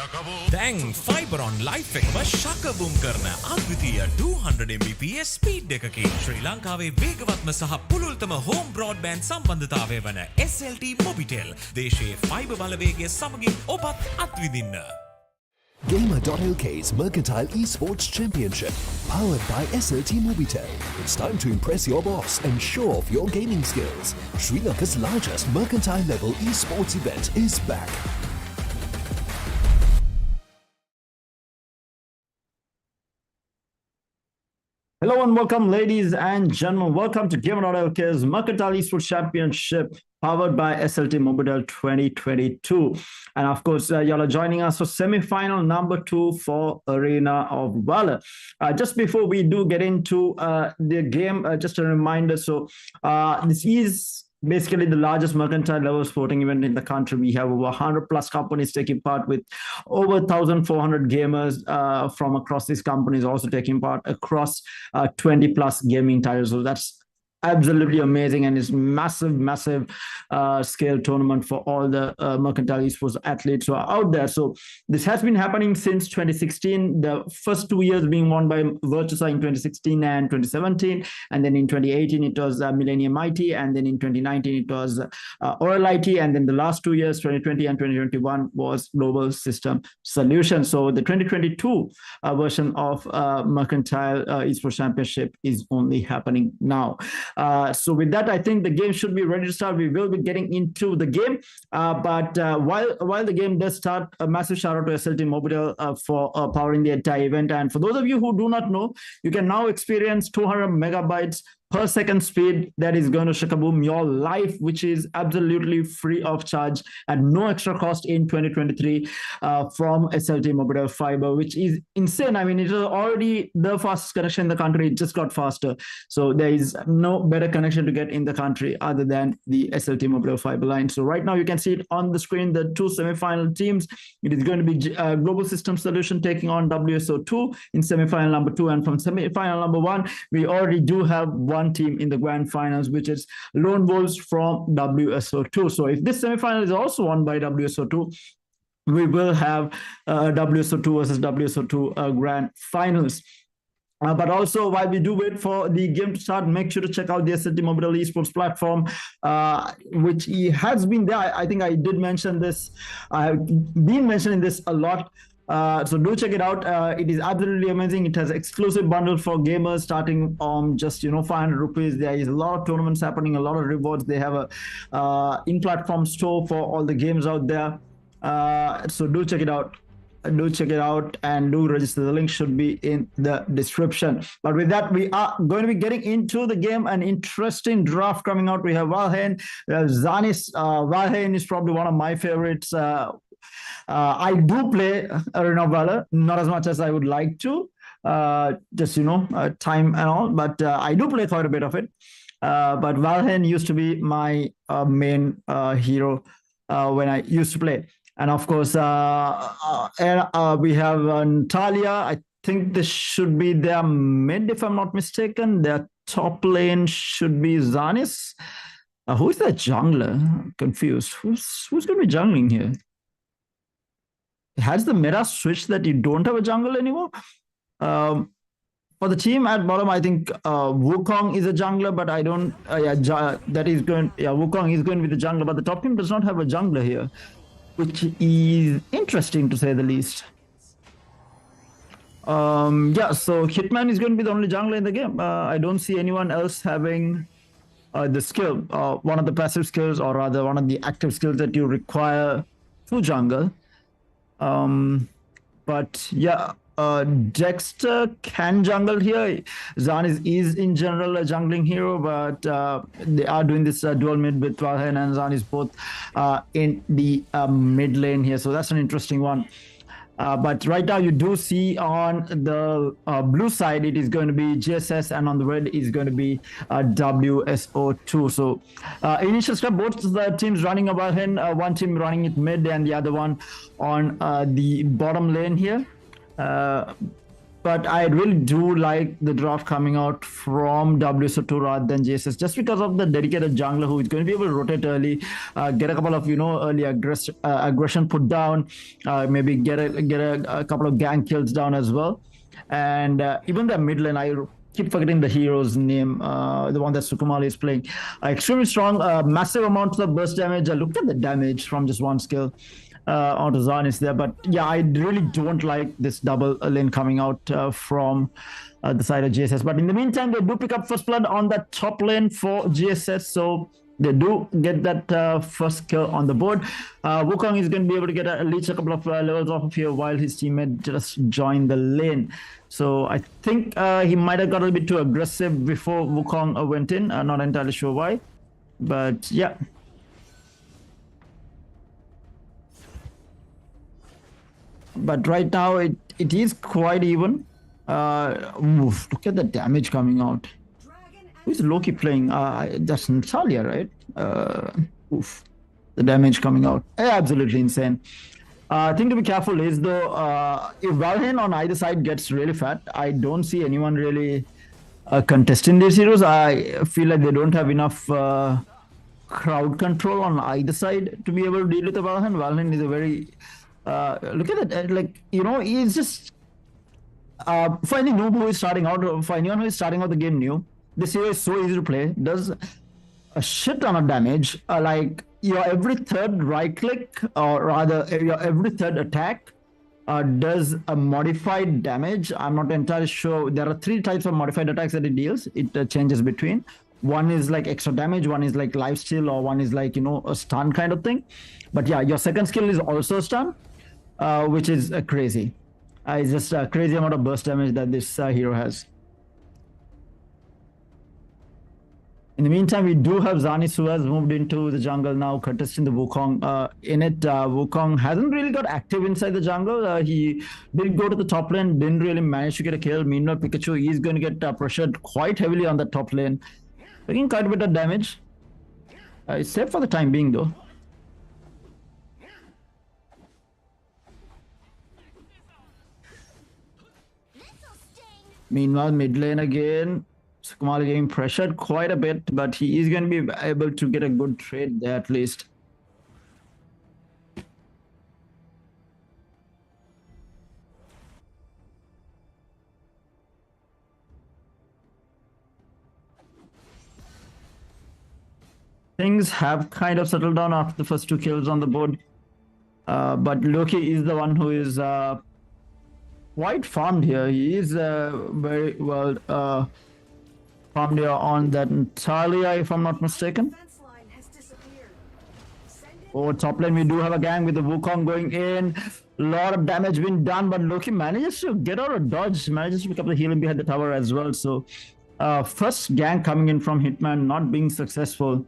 දැන් fibre on life එකම ශකබුම් කරන අද්විතීය 200 Mbps ස්පීඩ් එකකින් ශ්‍රී ලංකාවේ වේගවත්ම සහ පුළුල්තම හෝම් බ්‍රෝඩ්බෑන්ඩ් සම්බන්ධතාවය වන SLT-MOBITEL දේශයේ ෆයිබර් බලවේගය සමගින් ඔබත් අත්විඳින්න. Gamer.LK's Mercantile Esports Championship, powered by SLT-MOBITEL. It's time to impress your boss and show off your gaming skills. Sri Lanka's largest mercantile level esports event is back. Hello and welcome, ladies and gentlemen. Welcome to Gamer.LK's Mercantile Esports Championship, powered by SLT-MOBITEL 2022. And of course, y'all are joining us for semi-final number 2 for Arena of Valor. Just before we do get into the game, just a reminder. So this is basically the largest mercantile level sporting event in the country. We have over 100 plus companies taking part, with over 1,400 gamers from across these companies also taking part across 20 plus gaming titles. So that's absolutely amazing, and it's massive scale tournament for all the mercantile esports athletes who are out there. So this has been happening since 2016, the first 2 years being won by Virtusa in 2016 and 2017, and then in 2018 it was Millennium IT, and then in 2019 it was Oral IT, and then the last 2 years, 2020 and 2021, was Global System Solutions. So the 2022 version of Mercantile Esports Championship is only happening now. So with that, I think the game should be ready to start. We will be getting into the game, but while the game does start, a massive shout out to SLT-MOBITEL for powering the entire event. And for those of you who do not know, you can now experience 200 megabytes per second speed that is going to shakaboom your life, which is absolutely free of charge at no extra cost in 2023 from SLT-MOBITEL Fiber, which is insane. I mean, it was already the fastest connection in the country. It just got faster. So there is no better connection to get in the country other than the SLT-MOBITEL Fiber line. So right now you can see it on the screen, the two semi-final teams. It is going to be Global System Solution taking on WSO2 in semi-final number 2. And from semi-final number 1, we already do have one team in the grand finals, which is Lone Wolves from WSO2. So if this semi-final is also won by WSO2, we will have WSO2 versus WSO2 grand finals. But also, while we do wait for the game to start, make sure to check out the SLT-MOBITEL esports platform, which has been there. I think I did mention this. I have been mentioning this a lot. So do check it out. It is absolutely amazing. It has exclusive bundle for gamers starting just 500 rupees. There is a lot of tournaments happening, a lot of rewards. They have a in-platform store for all the games out there. So do check it out. Do check it out and do register. The link should be in the description. But with that, we are going to be getting into the game. An interesting draft coming out. We have Valheim, we have Zanis. Valheim is probably one of my favorites. I do play Arena of Valor, not as much as I would like to, just time and all, but I do play quite a bit of it. But Valheim used to be my main hero when I used to play. And of course, we have Natalia. I think this should be their mid, if I'm not mistaken. Their top lane should be Zanis. Who is that jungler? I'm confused. Who's going to be jungling here? Has the meta switched that you don't have a jungle anymore? For the team at bottom, I think Wukong is a jungler, but I don't. Wukong is going to be the jungler, but the top team does not have a jungler here, which is interesting to say the least. So Hitman is going to be the only jungler in the game. I don't see anyone else having the skill, one of the passive skills, or rather one of the active skills that you require to jungle. But yeah, Dexter can jungle here. Zanis is in general a jungling hero, but they are doing this dual mid with Valheim and Zanis both in the mid lane here. So that's an interesting one. But right now you do see on the blue side, it is going to be GSS, and on the red is going to be WSO2. So initial step, both the teams running a Valheim, one team running it mid and the other one on the bottom lane here. But But I really do like the draft coming out from WSO2 rather than GSS, just because of the dedicated jungler who is going to be able to rotate early, get a couple of early aggression put down, maybe get a couple of gang kills down as well, and even the mid lane, I keep forgetting the hero's name, the one that Sukumali is playing. Extremely strong, massive amounts of burst damage. Look at the damage from just one skill. Onto Zanis there, but yeah, I really don't like this double lane coming out from the side of GSS. But in the meantime, they do pick up first blood on that top lane for GSS, so they do get that first kill on the board. Wukong is going to be able to get at least a couple of levels off of here while his teammate just joined the lane. So I think he might have got a bit too aggressive before Wukong went in. Not entirely sure why, but yeah. But right now it is quite even. Look at the damage coming out. Who's Loki playing? That's Natalia, right? The damage coming out. Absolutely insane. Thing to be careful is though, if Valheim on either side gets really fat, I don't see anyone really contesting these heroes. I feel like they don't have enough crowd control on either side to be able to deal with the Valheim. Valheim is a very look at it, like he's just for any noob who is starting out, for anyone who is starting out the game new, this hero is so easy to play, does a shit ton of damage. Like your every third right click, or rather your every third attack does a modified damage. I'm not entirely sure. There are 3 types of modified attacks that it deals. It changes between. One is like extra damage, one is like lifesteal, or one is like a stun kind of thing. But yeah, your second skill is also a stun, which is crazy. It's just a crazy amount of burst damage that this hero has. In the meantime, we do have Zanis who has moved into the jungle now, contesting the Wukong. Wukong hasn't really got active inside the jungle. He did go to the top lane, didn't really manage to get a kill. Meanwhile, Pikachu is going to get pressured quite heavily on the top lane, taking quite a bit of damage. It's safe for the time being though. Meanwhile, mid lane again, Sukumali getting pressured quite a bit, but he is going to be able to get a good trade there at least. Things have kind of settled down after the first 2 kills on the board, but Loki is the one who is quite farmed here. He is very well farmed here on that Natalia, if I'm not mistaken. Oh, top lane we do have a gang with the Wukong going in. A lot of damage being done, but Loki manages to get out of dodge, manages to pick up the healing behind the tower as well. So first gang coming in from Hitman, not being successful.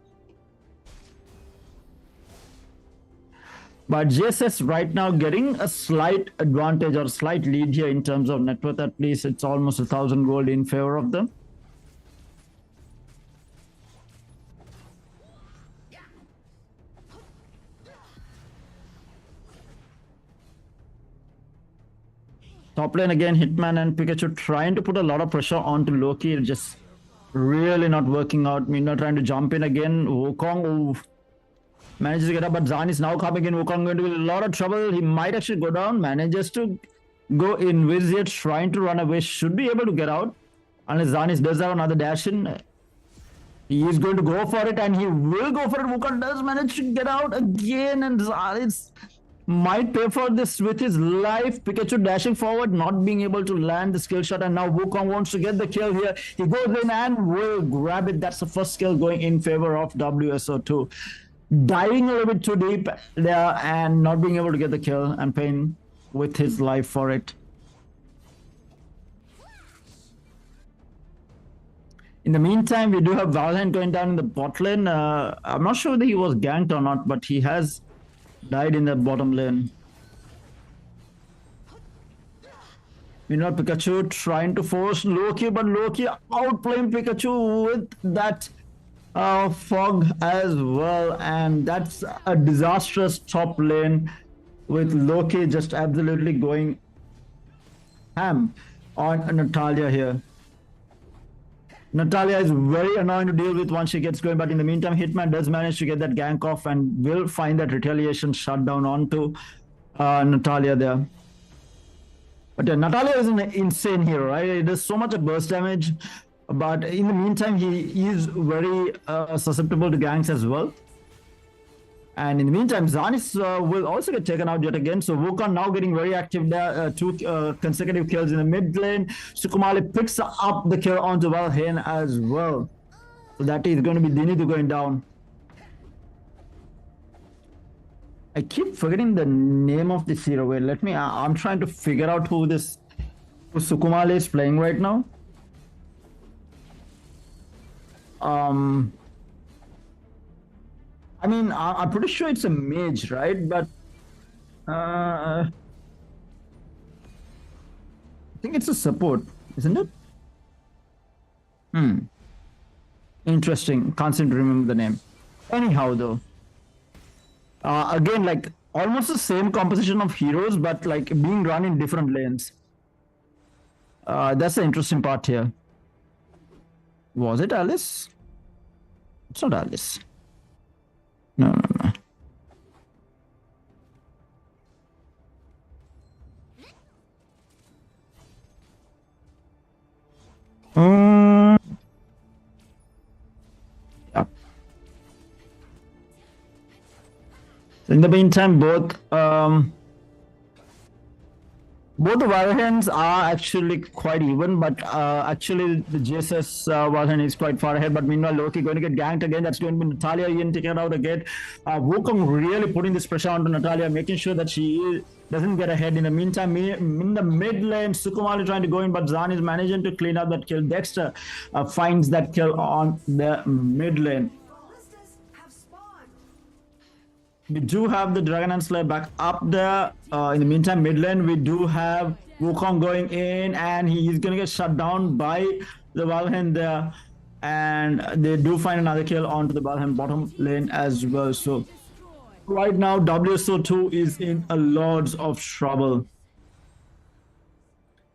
But GSS right now getting a slight advantage or slight lead here in terms of net worth. At least it's almost 1,000 gold in favor of them. Top lane again, Hitman and Pikachu trying to put a lot of pressure onto Loki. Just really not working out. Meanwhile, trying to jump in again. Wukong manages to get up, but Zan is now coming in. Wukong going to be in a lot of trouble. He might actually go down. Manages to go in. Vidyas trying to run away. Should be able to get out. Unless Zanis does have another dash in. He is going to go for it, and he will go for it. Wukong does manage to get out again, and Zanis might pay for this with his life. Pikachu dashing forward, not being able to land the skill shot, and now Wukong wants to get the kill here. He goes in and will grab it. That's the first skill going in favor of WSO2. Diving a little bit too deep there and not being able to get the kill and paying with his life for it. In the meantime, we do have Valheim going down in the bot lane. I'm not sure whether he was ganked or not, but he has died in that bottom lane. Meanwhile, Pikachu trying to force Loki, but Loki outplaying Pikachu with that fog as well, and that's a disastrous top lane with Loki just absolutely going ham. on Natalia here. Natalia is very annoying to deal with once she gets going, but in the meantime, Hitman does manage to get that gank off and will find that retaliation shutdown onto Natalia there. But yeah, Natalia is an insane hero, right? It does so much of burst damage, but in the meantime, he is very susceptible to ganks as well. And in the meantime, Zanis will also get taken out yet again. So Wukong now getting very active there. 2 consecutive kills in the mid lane. Sukumali picks up the kill onto Valheim as well. So that is going to be DINUKA going down. I keep forgetting the name of this hero. Wait, let me. I'm trying to figure out who Sukumali is playing right now. I mean, I'm pretty sure it's a mage, right? But I think it's a support, isn't it? Interesting. Can't seem to remember the name. Anyhow, though, again, like almost the same composition of heroes, but like being run in different lanes. That's the interesting part here. Was it Alice? It's not Alice. No. Yeah. So in the meantime, both the Valheim's are actually quite even, but actually the GSS Valheim is quite far ahead. But meanwhile, Loki going to get ganked again. That's going to be Natalia Ian taken out again. Wukong really putting this pressure onto Natalia, making sure that she doesn't get ahead. In the meantime, in the mid lane, Sukumali trying to go in, but Zan is managing to clean up that kill. Dexter finds that kill on the mid lane. We do have the Dragon and Slayer back up there. In the meantime, mid lane, we do have Wukong going in, and he's going to get shut down by the Valheim there. And they do find another kill onto the Valheim bottom lane as well. So right now, WSO2 is in a lot of trouble.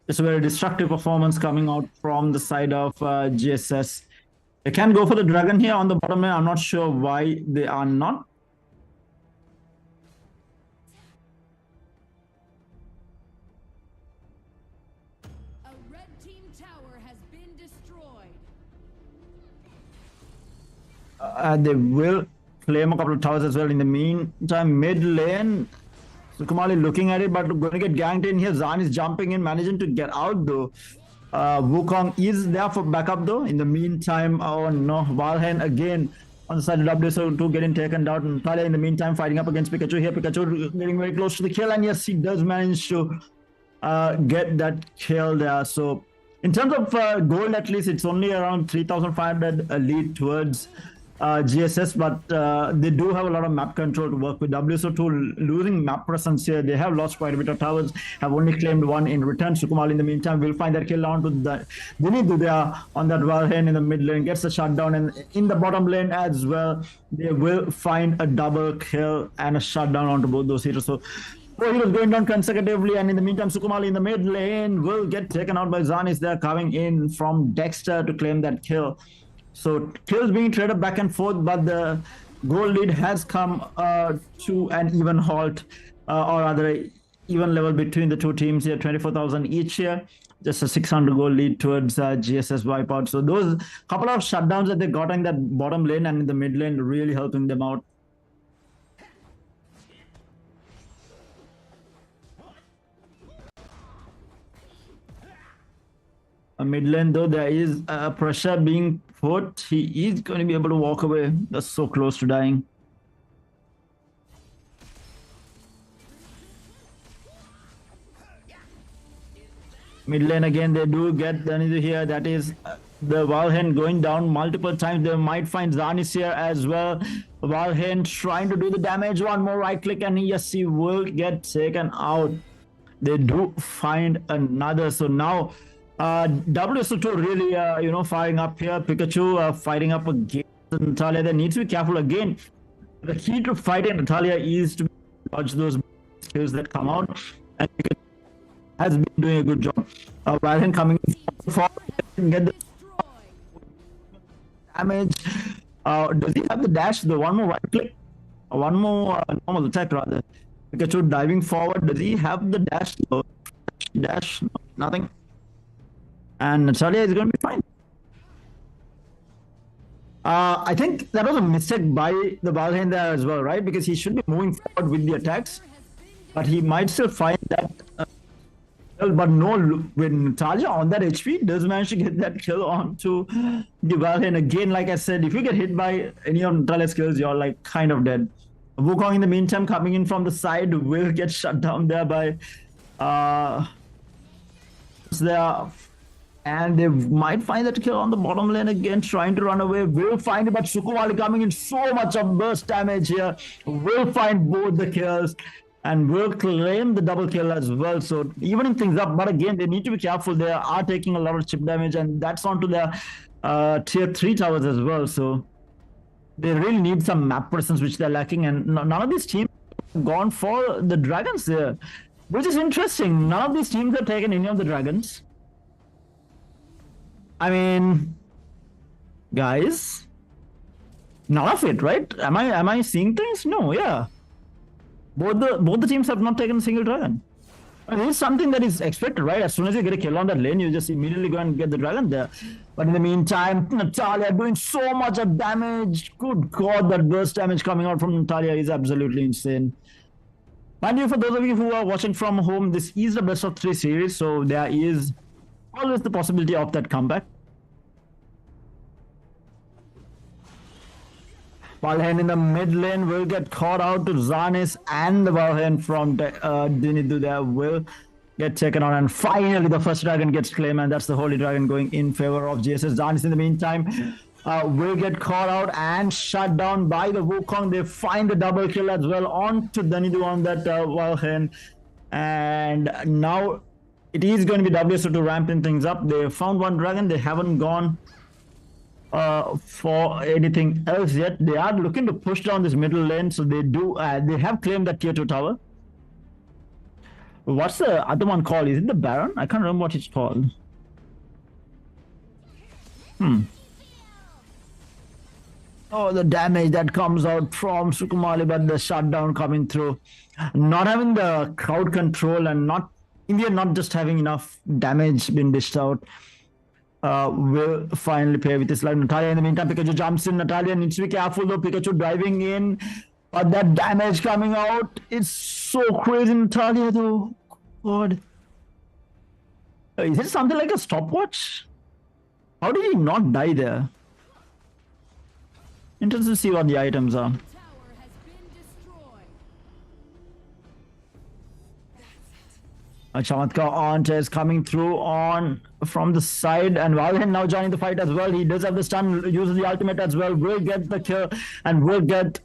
It's a very destructive performance coming out from the side of GSS. They can go for the Dragon here on the bottom lane. I'm not sure why they are not. They will claim a couple of towers as well. In the meantime, mid lane, Sukumali looking at it, but going to get ganked in here. Zan is jumping in, managing to get out though. Wukong is there for backup though. In the meantime, oh no, Valheim again on the side of WSO2 getting taken down. Natalia in the meantime fighting up against Pikachu here. Pikachu getting very close to the kill, and yes, he does manage to get that kill there. So in terms of gold, at least it's only around 3,500 lead towards GSS, but they do have a lot of map control to work with. WSO2 losing map presence here. They have lost quite a bit of towers, have only claimed one in return. Sukumali in the meantime will find that kill onto the DINUKA on that Valheim in the mid lane, gets a shutdown, and in the bottom lane as well, they will find a double kill and a shutdown onto both those heroes. So 4 heroes going down consecutively, and in the meantime, Sukumali in the mid lane will get taken out by Zanis there, coming in from Dexter to claim that kill. So kills being traded back and forth, but the goal lead has come to an even halt, or rather even level between the two teams here. 24,000 each here, just a 600 goal lead towards GSS Wipeout. So those couple of shutdowns that they got in that bottom lane and in the mid lane really helping them out. Mid lane though, there is pressure being put. He is going to be able to walk away. That's so close to dying. Mid lane again, they do get DINUKA here. That is the Valheim going down multiple times. They might find Zanis here as well. Valheim trying to do the damage. One more right click, and yes, he will get taken out. They do find another. So now WSO2 really, firing up here. Pikachu fighting up against Natalia. They need to be careful again. The key to fighting Natalia is to dodge those skills that come out. And has been doing a good job. Valheim coming forward, get the damage. Does he have the dash? The one more right click? One more normal attack rather. Pikachu diving forward. Does he have the dash? No. Dash? No, nothing. And Natalia is going to be fine. I think that was a mistake by the Valheim there as well, right? Because he should be moving forward with the attacks. But he might still find that... but no, when Natalia on that HP does manage to get that kill onto the Valheim. Again, like I said, if you get hit by any of Natalia's kills, you're like kind of dead. Wukong in the meantime coming in from the side will get shut down there by there. And they might find that kill on the bottom lane again, trying to run away. Will find it, but Sukumali coming in so much of burst damage here. Will find both the kills and will claim the double kill as well. So evening things up, but again, they need to be careful. They are taking a lot of chip damage, and that's onto their tier 3 towers as well. So they really need some map presence, which they're lacking. And none of these teams have gone for the dragons there, which is interesting. None of these teams have taken any of the dragons. I mean, guys, none of it, right? Am I seeing things? No, yeah. Both the teams have not taken a single dragon. I mean, it's something that is expected, right? As soon as you get a kill on that lane, you just immediately go and get the dragon there. But in the meantime, Natalia doing so much of damage. Good God, that burst damage coming out from Natalia is absolutely insane. Mind you, for those of you who are watching from home, this is the best of 3 series, so there is always the possibility of that comeback. Valheim in the mid lane will get caught out to Zanis, and the Valheim from Dinidu there will get taken on, and finally the first dragon gets claimed, and that's the Holy Dragon going in favor of GSS. Zanis in the meantime will get caught out and shut down by the Wukong. They find the double kill as well onto Dinidu on that Valheim, and now it is going to be WSO2 ramping things up. They found one dragon. They haven't gone for anything else yet. They are looking to push down this middle lane, so they do. They have claimed that tier 2 tower. What's the other one called? Is it the Baron? I can't remember what it's called. Oh, the damage that comes out from Sukumali, but the shutdown coming through. Not having the crowd control and not India not just having enough damage being dished out will finally pay with his life. Natalia in the meantime, Pikachu jumps in. Natalia needs to be careful though. Pikachu driving in, but that damage coming out, it's so crazy. Natalia though, God. Is it something like a stopwatch? How did he not die there? Interesting to see what the items are. Chamatkar Aunt is coming through on from the side, and Valheim now joining the fight as well. He does have the stun, uses the ultimate as well, will get the kill and will get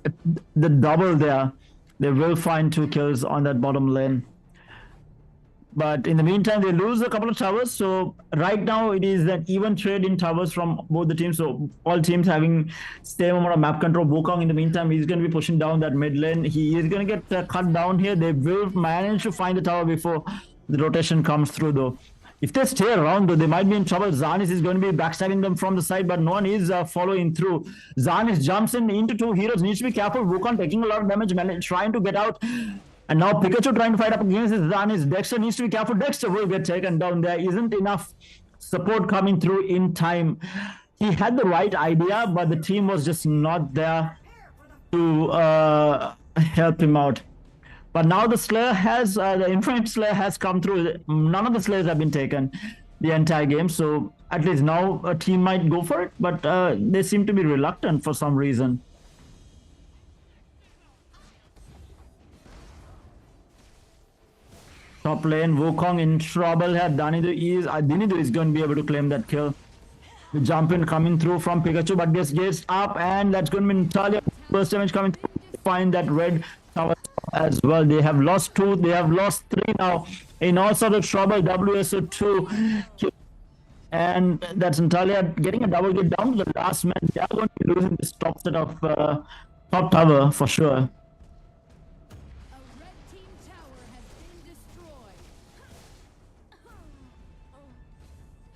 the double there. They will find 2 kills on that bottom lane. But in the meantime, they lose a couple of towers. So right now it is an even trade in towers from both the teams. So all teams having same amount of map control. Wukong in the meantime, he's going to be pushing down that mid lane. He is going to get cut down here. They will manage to find the tower before the rotation comes through though. If they stay around though, they might be in trouble. Zanis is going to be backstabbing them from the side, but no one is following through. Zanis jumps in into 2 heroes. Needs to be careful. Wukong taking a lot of damage, trying to get out. And now Pikachu trying to fight up against his Zanis. Dexter needs to be careful. Dexter will get taken down. There isn't enough support coming through in time. He had the right idea, but the team was just not there to help him out. But now the Slayer has, the Infinite Slayer has come through. None of the Slayers have been taken the entire game. So at least now a team might go for it, but they seem to be reluctant for some reason. Top lane, Wukong in trouble here. Dinidu is going to be able to claim that kill. The jump in coming through from Pikachu, but gets up, and that's going to be Natalia. Burst damage coming through. Find that red tower as well. They have lost 2. They have lost 3 now. In all sort of trouble, WSO2. And that's Natalia getting a double get down to the last man. They are going to be losing this top set of top tower for sure.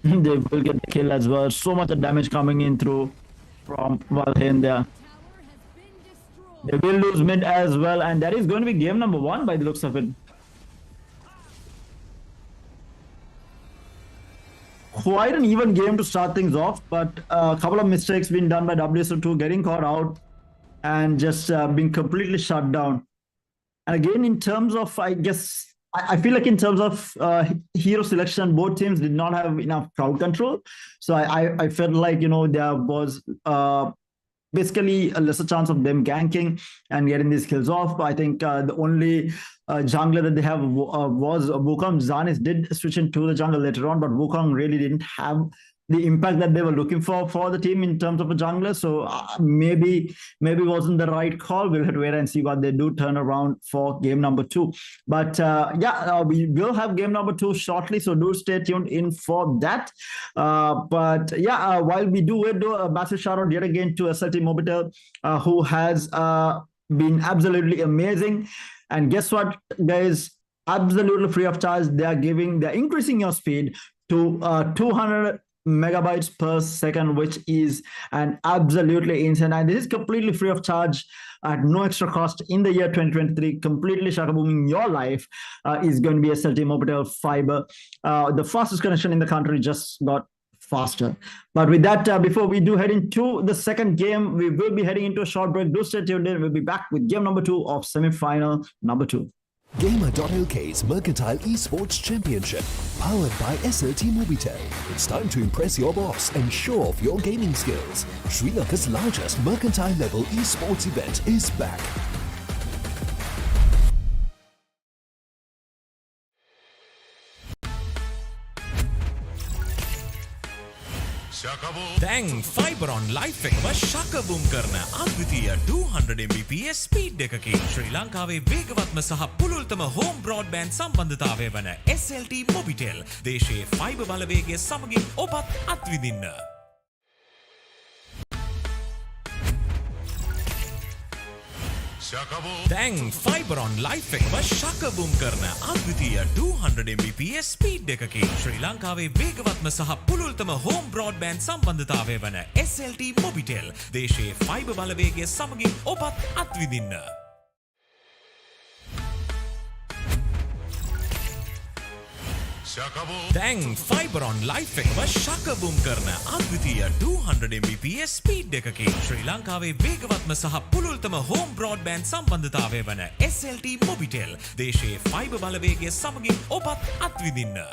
They will get the kill as well. So much of damage coming in through from Valheim there. They will lose mid as well, and that is going to be game number 1 by the looks of it. Quite an even game to start things off, but a couple of mistakes being done by WSO2, getting caught out and just being completely shut down. And again, in terms of, I guess, I feel like in terms of hero selection, both teams did not have enough crowd control. So I felt like, you know, there was basically a lesser chance of them ganking and getting these kills off. But I think the only jungler that they have was Wukong. Zanis did switch into the jungle later on, but Wukong really didn't have the impact that they were looking for the team in terms of a jungler. So maybe wasn't the right call. We'll have to wait and see what they do turn around for game number 2. But we will have game number 2 shortly, so do stay tuned in for that. While we do wait, a massive shout out yet again to SLT-MOBITEL, who has been absolutely amazing. And guess what, guys? Absolutely free of charge. They're increasing your speed to 200 megabytes per second, which is an absolutely insane. And this is completely free of charge at no extra cost in the year 2023. Completely shaka-booming your life is going to be SLT-MOBITEL fiber. The fastest connection in the country just got faster. But with that, before we do head into the second game, we will be heading into a short break. Do stay tuned in. We'll be back with game number 2 of semi-final number 2. Gamer.LK's Mercantile Esports Championship, powered by SLT-MOBITEL. It's time to impress your boss and show off your gaming skills. Sri Lanka's largest mercantile-level esports event is back. දැන් fibre on life එකම ශක boom කරන අද්විතීය 200 Mbps speed එකකින් ශ්‍රී ලංකාවේ වේගවත්ම සහ පුළුල්තම home broadband සම්බන්ධතාවය වන SLT-MOBITEL දේශයේ fibre බලවේගය සමගින් ඔබත් අත්විඳින්න. දැන් ෆයිබර් ඔන් ලයිෆ් එකම ශක බූම් කරන අද්විතීය 200 Mbps ස්පීඩ් එකකින් ශ්‍රී ලංකාවේ වේගවත්ම සහ පුළුල්තම හෝම් බ්‍රෝඩ්බෑන්ඩ් සම්බන්ධතාවය වන SLT-MOBITEL දේශයේ ෆයිබර් බලවේගය සමගින් ඔබත් අත්විඳින්න. දැන් ෆයිබර් ඔන් ලයිෆ් එකම ශක බූම් කරන අද්විතීය 200 Mbps ස්පීඩ් එකකින් ශ්‍රී ලංකාවේ වේගවත්ම සහ පුළුල්තම හෝම් බ්‍රෝඩ්බෑන්ඩ් සම්බන්ධතාවය වන SLT-MOBITEL දේශයේ ෆයිබර් බලවේගය සමගින් ඔබත් අත්විඳින්න.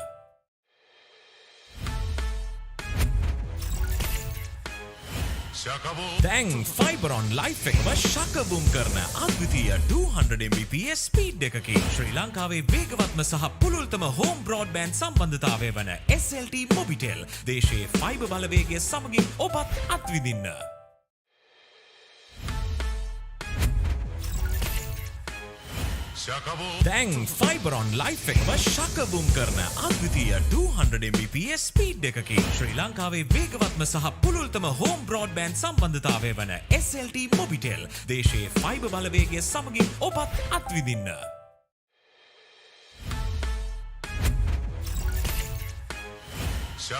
දැන් ෆයිබර් ඔන් ලයිෆ් එකම ශක බූම් කරන අද්විතීය 200 Mbps ස්පීඩ් එකකින් ශ්‍රී ලංකාවේ වේගවත්ම සහ පුළුල්තම හෝම් බ්‍රෝඩ්බෑන්ඩ් සම්බන්ධතාවය වන SLT-MOBITEL දේශයේ ෆයිබර් බලවේගය සමගින් ඔබත් අත්විඳින්න. දැන් ෆයිබර් ඔන් ලයිෆ් එකම ශක බූම් කරන අද්විතීය 200 Mbps ස්පීඩ් එකකින් ශ්‍රී ලංකාවේ වේගවත්ම සහ පුළුල්තම හෝම් බ්‍රෝඩ්බෑන්ඩ් සම්බන්ධතාවය වන SLT-MOBITEL දේශයේ ෆයිබර් බලවේගය සමගින් ඔබත් අත්විඳින්න.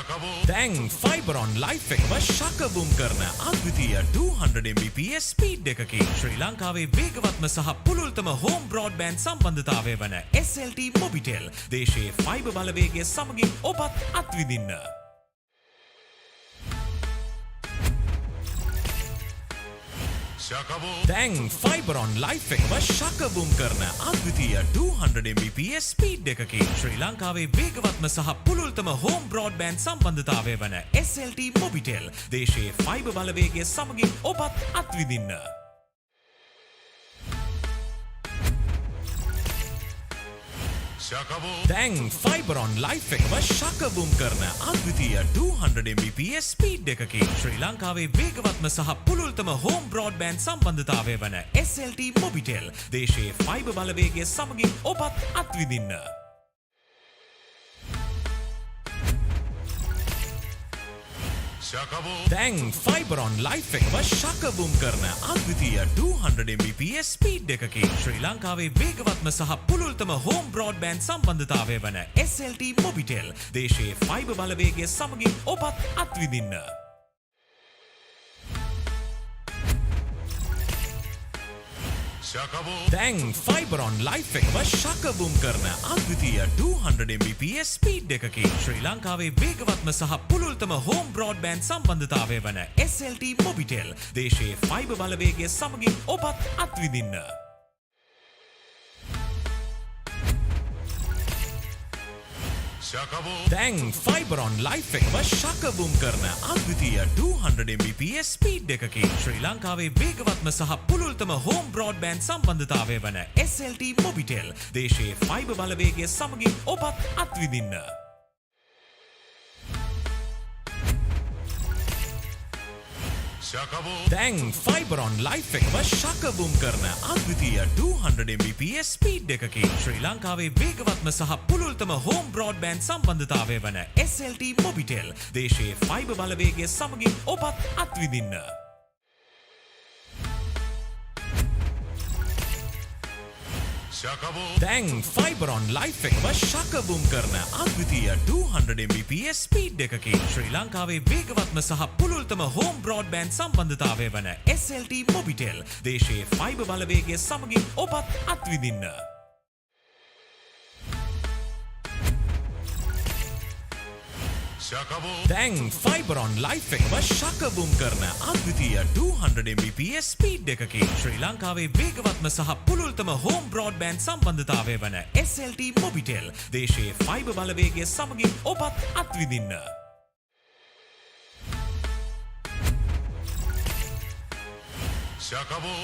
දැන් ෆයිබර් ඔන් ලයිෆ් එකම ශක බූම් කරන අද්විතීය 200 Mbps ස්පීඩ් එකකින් ශ්‍රී ලංකාවේ වේගවත්ම සහ පුළුල්තම හෝම් බ්‍රෝඩ්බෑන්ඩ් සම්බන්ධතාවය වන SLT-MOBITEL දේශයේ ෆයිබර් බලවේගය සමගින් ඔබත් අත්විඳින්න. දැන් ෆයිබර් ඔන් ලයිෆ් එකම ශක බූම් කරන අද්විතීය 200 Mbps ස්පීඩ් එකකින් ශ්‍රී ලංකාවේ වේගවත්ම සහ පුළුල්තම හෝම් බ්‍රෝඩ්බෑන්ඩ් සම්බන්ධතාවය වන SLT-MOBITEL දේශයේ ෆයිබර් බලවේගය සමගින් ඔබත් අත්විඳින්න. දැන් ෆයිබර් ඔන් ලයිෆ් එකම ශක බූම් කරන අද්විතීය 200 Mbps ස්පීඩ් එකකින් ශ්‍රී ලංකාවේ වේගවත්ම සහ පුළුල්තම හෝම් බ්‍රෝඩ්බෑන්ඩ් සම්බන්ධතාවය වන SLT-MOBITEL දේශයේ ෆයිබර් බලවේගය සමගින් ඔබත් අත්විඳින්න. දැන් ෆයිබරොන් ලයිෆ් එකම ශකබුම් කරන අද්විතීය 200 Mbps ස්පීඩ් එකකින් ශ්‍රී ලංකාවේ වේගවත්ම සහ පුළුල්තම හෝම් බ්‍රෝඩ්බෑන්ඩ් සම්බන්ධතාවය වන SLT-MOBITEL දේශයේ ෆයිබර් බලවේගය සමගින් ඔබත් අත්විඳින්න. දැන් ෆයිබරොන් ලයිෆ් එකම ශකබුම් කරන අද්විතීය 200 Mbps ස්පීඩ් එකකින් ශ්‍රී ලංකාවේ වේගවත්ම සහ පුළුල්තම හෝම් බ්‍රෝඩ්බෑන්ඩ් සම්බන්ධතාවය වන SLT-MOBITEL දේශයේ ෆයිබර් බලවේගය සමගින් ඔබත් අත්විඳින්න. දැන් ෆයිබරොන් ලයිෆ් එකම ශකබුම් කරන අද්විතීය 200 Mbps ස්පීඩ් එකකින් ශ්‍රී ලංකාවේ වේගවත්ම සහ පුළුල්තම හෝම් බ්‍රෝඩ්බෑන්ඩ් සම්බන්ධතාවය වන SLT-MOBITEL දේශයේ ෆයිබර් බලවේගය සමගින් ඔබත් අත්විඳින්න. දැන් ෆයිබරොන් ලයිෆ් එකම ශකබුම් කරන අද්විතීය 200 Mbps ස්පීඩ් එකකින් ශ්‍රී ලංකාවේ වේගවත්ම සහ පුළුල්තම හෝම් බ්‍රෝඩ්බෑන්ඩ් සම්බන්ධතාවය වන SLT-MOBITEL දේශයේ ෆයිබර් බලවේගය සමගින් ඔබත් අත්විඳින්න. දැන් ෆයිබරොන් ලයිෆ් එකම ශකබුම් කරන අද්විතීය 200 Mbps ස්පීඩ් එකකින් ශ්‍රී ලංකාවේ වේගවත්ම සහ පුළුල්තම හෝම් බ්‍රෝඩ්බෑන්ඩ් සම්බන්ධතාවය වන SLT-MOBITEL දේශයේ ෆයිබර් බලවේගය සමගින් ඔබත් අත්විඳින්න. දැන් ෆයිබරොන් ලයිෆ් එකම ශකබුම් කරන අද්විතීය 200 Mbps ස්පීඩ් එකකින් ශ්‍රී ලංකාවේ වේගවත්ම සහ පුළුල්තම හෝම් බ්‍රෝඩ්බෑන්ඩ් සම්බන්ධතාවය වන SLT-MOBITEL දේශයේ ෆයිබර් බලවේගය සමගින් ඔබත් අත්විඳින්න.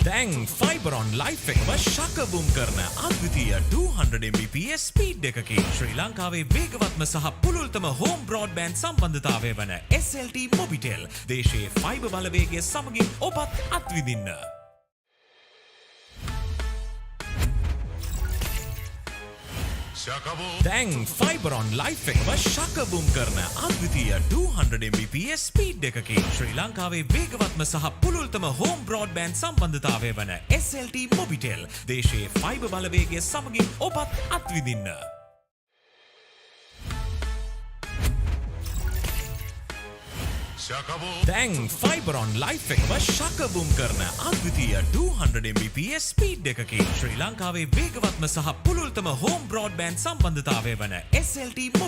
දැන් ෆයිබරොන් ලයිෆ් එකම ශකබුම් කරන අද්විතීය 200 Mbps ස්පීඩ් එකකින් ශ්‍රී ලංකාවේ වේගවත්ම සහ පුළුල්තම හෝම් බ්‍රෝඩ්බෑන්ඩ් සම්බන්ධතාවය වන SLT-MOBITEL දේශයේ ෆයිබර් බලවේගය සමගින් ඔබත් අත්විඳින්න. දැන් ෆයිබරොන් ලයිෆ් එකම ශකබුම් කරන අද්විතීය 200 Mbps ස්පීඩ් එකකින් ශ්‍රී ලංකාවේ වේගවත්ම සහ පුළුල්තම හෝම් බ්‍රෝඩ්බෑන්ඩ් සම්බන්ධතාවය වන SLT-MOBITEL දේශයේ ෆයිබර් බලවේගය සමගින් ඔබත් අත්විඳින්න. දැන් ෆයිබරොන් ලයිෆ් එකම ශකබුම් කරන අද්විතීය 200 Mbps ස්පීඩ් එකකින් ශ්‍රී ලංකාවේ වේගවත්ම සහ පුළුල්තම හෝම් බ්‍රෝඩ්බෑන්ඩ් සම්බන්ධතාවය වන SLT-MOBITEL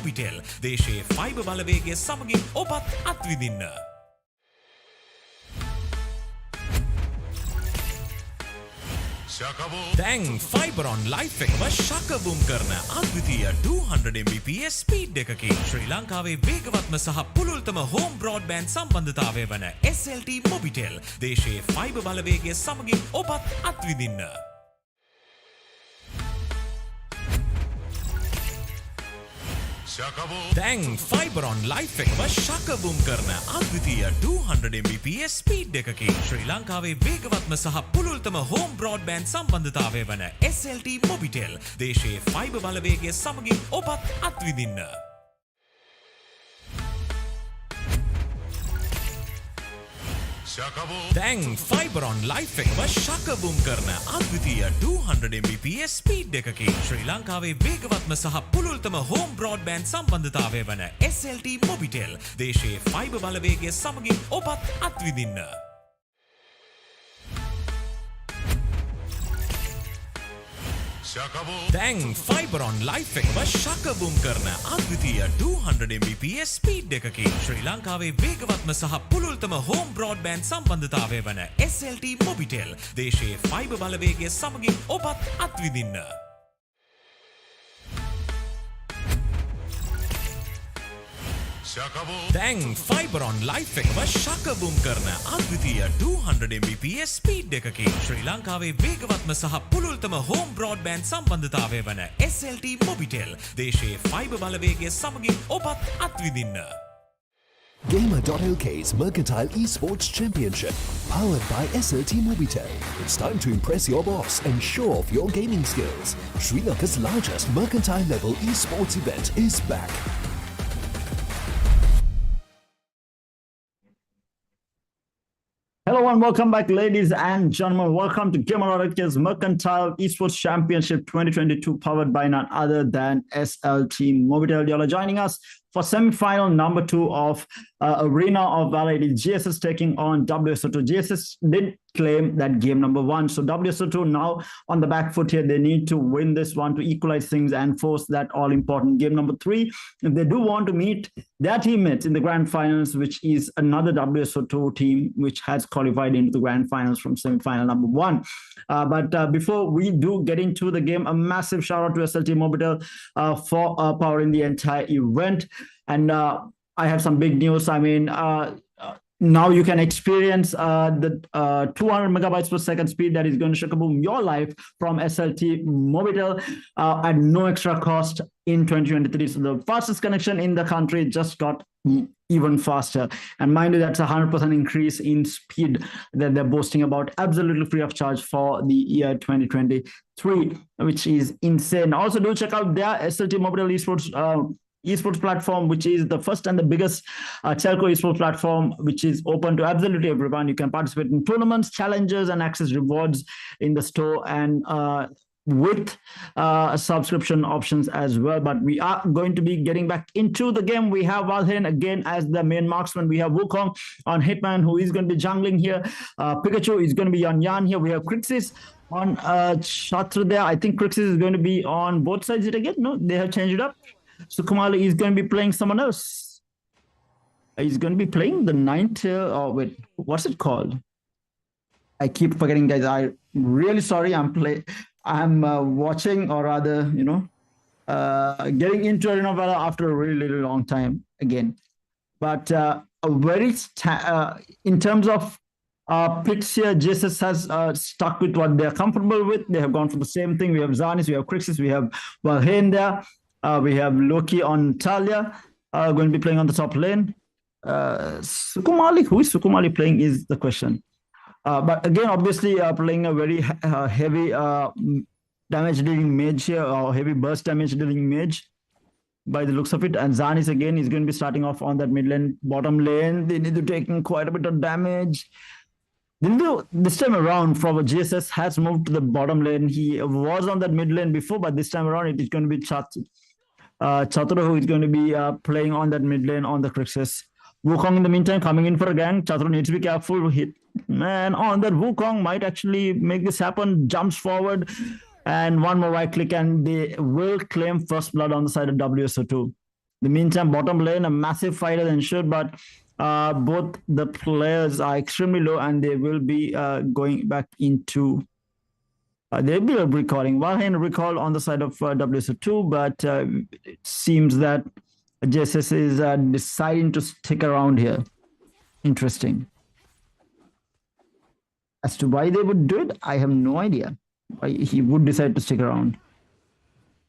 දේශයේ ෆයිබර් බලවේගය සමගින් ඔබත් අත්විඳින්න. දැන් ෆයිබරොන් ලයිෆ් එකම ශකබුම් කරන අද්විතීය 200 Mbps ස්පීඩ් එකකින් ශ්‍රී ලංකාවේ වේගවත්ම සහ පුළුල්තම හෝම් බ්‍රෝඩ්බෑන්ඩ් සම්බන්ධතාවය වන SLT-MOBITEL දේශයේ ෆයිබර් බලවේගය සමගින් ඔබත් අත්විඳින්න. දැන් ෆයිබරොන් ලයිෆ් එකම ශකබුම් කරන අද්විතීය 200 Mbps ස්පීඩ් එකකින් ශ්‍රී ලංකාවේ වේගවත්ම සහ පුළුල්තම හෝම් බ්‍රෝඩ්බෑන්ඩ් සම්බන්ධතාවය වන SLT-MOBITEL දේශයේ ෆයිබර් බලවේගය සමගින් ඔබත් අත්විඳින්න. දැන් ෆයිබරොන් ලයිෆ් එකම ශකබුම් කරන අද්විතීය 200 Mbps ස්පීඩ් එකකින් ශ්‍රී ලංකාවේ වේගවත්ම සහ පුළුල්තම හෝම් බ්‍රෝඩ්බෑන්ඩ් සම්බන්ධතාවය වන SLT-MOBITEL දේශයේ ෆයිබර් බලවේගය සමගින් ඔබත් අත්විඳින්න. දැන් ෆයිබරොන් ලයිෆ් එකම ශකබුම් කරන අද්විතීය 200 Mbps ස්පීඩ් එකකින් ශ්‍රී ලංකාවේ වේගවත්ම සහ පුළුල්තම හෝම් බ්‍රෝඩ්බෑන්ඩ් සම්බන්ධතාවය වන SLT-MOBITEL දේශයේ ෆයිබර් බලවේගය සමගින් ඔබත් අත්විඳින්න. දැන් ෆයිබරොන් ලයිෆ් එකම ශකබුම් කරන අද්විතීය 200 Mbps ස්පීඩ් එකකින් ශ්‍රී ලංකාවේ වේගවත්ම සහ පුළුල්තම හෝම් බ්‍රෝඩ්බෑන්ඩ් සම්බන්ධතාවය වන SLT-MOBITEL දේශයේ ෆයිබර් බලවේගය සමගින් ඔබත් අත්විඳින්න. Gamer.LK's Mercantile Esports Championship, powered by SLT-MOBITEL. It's time to impress your boss and show off your gaming skills. Sri Lanka's largest mercantile level esports event is back. Hello and welcome back, ladies and gentlemen. Welcome to Gamer.LK's Mercantile Esports Championship 2022, powered by none other than SLT-MOBITEL. Y'all are joining us for semi-final number 2 of Arena of Valor. It is GSS taking on WSO2. GSS did claim that game number 1. So WSO2 now on the back foot here. They need to win this one to equalize things and force that all-important game number 3 if they do want to meet their teammates in the grand finals, which is another WSO2 team which has qualified into the grand finals from semi-final number 1. But before we do get into the game, a massive shout out to SLT-MOBITEL for powering the entire event. And I have some big news. I mean, now you can experience the 200 megabytes per second speed that is going to shakaboom your life from SLT-MOBITEL at no extra cost in 2023. So the fastest connection in the country just got even faster. And mind you, that's a 100% increase in speed that they're boasting about, absolutely free of charge for the year 2023, which is insane. Also, do check out their SLT-MOBITEL esports platform, which is the first and the biggest telco esports platform, which is open to absolutely everyone. You can participate in tournaments, challenges, and access rewards in the store, and with subscription options as well. But we are going to be getting back into the game. We have Valheim again as the main marksman. We have Wukong on Hitman, who is going to be jungling here. Pikachu is going to be on Yan here. We have Crixis on CHATHURA there. I think Crixis is going to be on both sides it again. No, they have changed it up. Sukumali is going to be playing someone else. He's going to be playing the 9th. Oh, wait, what's it called? I keep forgetting, guys. I'm really sorry. I'm watching, or rather, getting into Arena of Valor after a really, really long time again. But in terms of picks here, GSS has stuck with what they're comfortable with. They have gone for the same thing. We have Zanis, we have Crixis, we have Valheim there. We have Loki on Talia, going to be playing on the top lane. Sukumali, who is Sukumali playing is the question. But again, obviously playing a very heavy damage dealing mage here, or heavy burst damage dealing mage by the looks of it. And Zanis again is going to be starting off on that mid lane, bottom lane. They need to take quite a bit of damage. This time around, from GSS has moved to the bottom lane. He was on that mid lane before, but this time around it is going to be CHATHURA who is going to be playing on that mid lane on the Crixis. Wukong in the meantime coming in for a gang. CHATHURA needs to be careful. Hit man on that. Wukong might actually make this happen. Jumps forward and one more right click, and they will claim first blood on the side of WSO2. In the meantime, bottom lane, a massive fight has ensued, but both the players are extremely low, and they will be going back into. They'll be recalling. Valheim recall on the side of WSO2, but it seems that GSS is deciding to stick around here. Interesting. As to why they would do it, I have no idea. Why he would decide to stick around.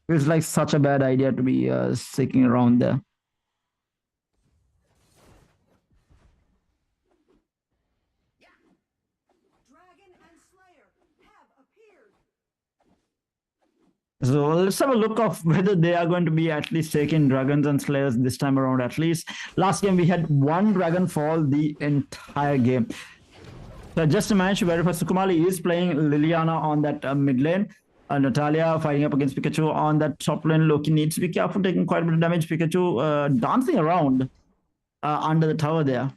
Feels like such a bad idea to be sticking around there. So let's have a look of whether they are going to be at least taking Dragons and Slayers this time around at least. Last game we had 1 Dragon fall the entire game. So just to manage to verify, Sukumali is playing Liliana on that mid lane. Natalia fighting up against Pikachu on that top lane. Loki needs to be careful, taking quite a bit of damage. Pikachu dancing around under the tower there.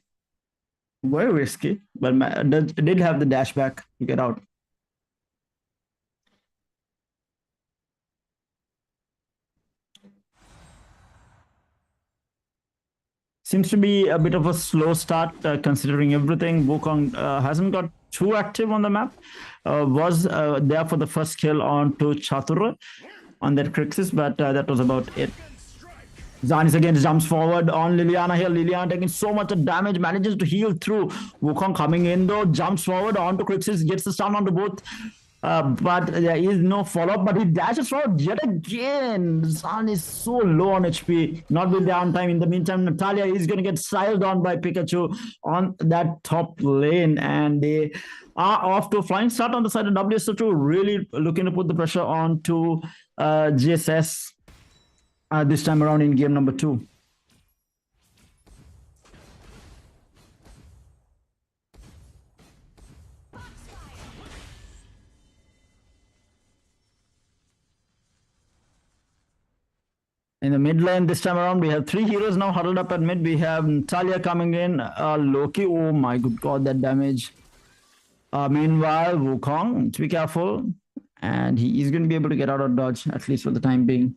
Very risky, but did have the dash back to get out. Seems to be a bit of a slow start considering everything. Wukong hasn't got too active on the map. Was there for the first kill onto CHATHURA on that Crixis, but that was about it. Zanis again jumps forward on Liliana here. Liliana taking so much damage, manages to heal through. Wukong coming in though, jumps forward onto Crixis, gets the stun onto both. But there is no follow-up, but he dashes forward yet again. Zan is so low on HP, not with downtime. In the meantime, Natalia is going to get styled on by Pikachu on that top lane, and they are off to a flying start on the side of WSO2, really looking to put the pressure on to GSS this time around in game number 2. In the mid lane this time around, we have 3 heroes now huddled up at mid. We have Natalia coming in, Loki. Oh my good god, that damage. Meanwhile, Wukong, need to be careful. And he is going to be able to get out of dodge, at least for the time being.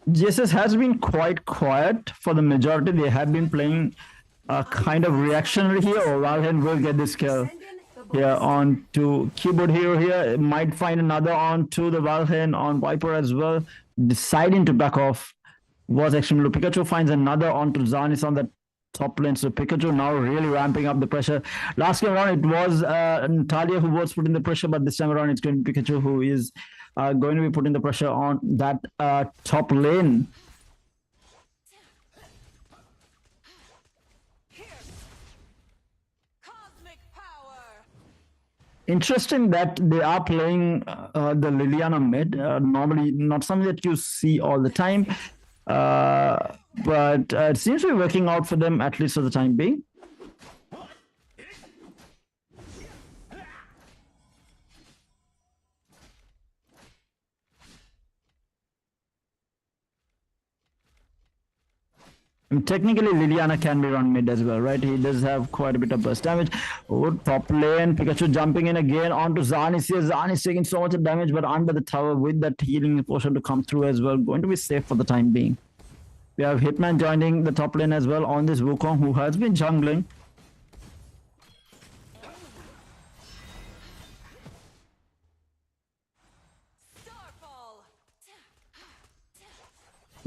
GSS has been quite quiet for the majority. They have been playing kind of reactionary here. Or Valheim will get this kill here on to keyboard hero here. Might find another on to the Valheim on Viper as well. Deciding to back off was extremely low. Pikachu finds another on to Zanis on the top lane. So Pikachu now really ramping up the pressure. Last game around, it was Natalia who was putting the pressure, but this time around, it's going to be Pikachu who is going to be putting the pressure on that top lane. Interesting that they are playing the Liliana mid. Normally, not something that you see all the time. But it seems to be working out for them, at least for the time being. And technically, Liliana can be run mid as well, right? He does have quite a bit of burst damage. Oh, top lane, Pikachu jumping in again onto Zanis here. Zanis taking so much damage, but under the tower with that healing potion to come through as well. Going to be safe for the time being. We have Hitman joining the top lane as well on this Wukong, who has been jungling.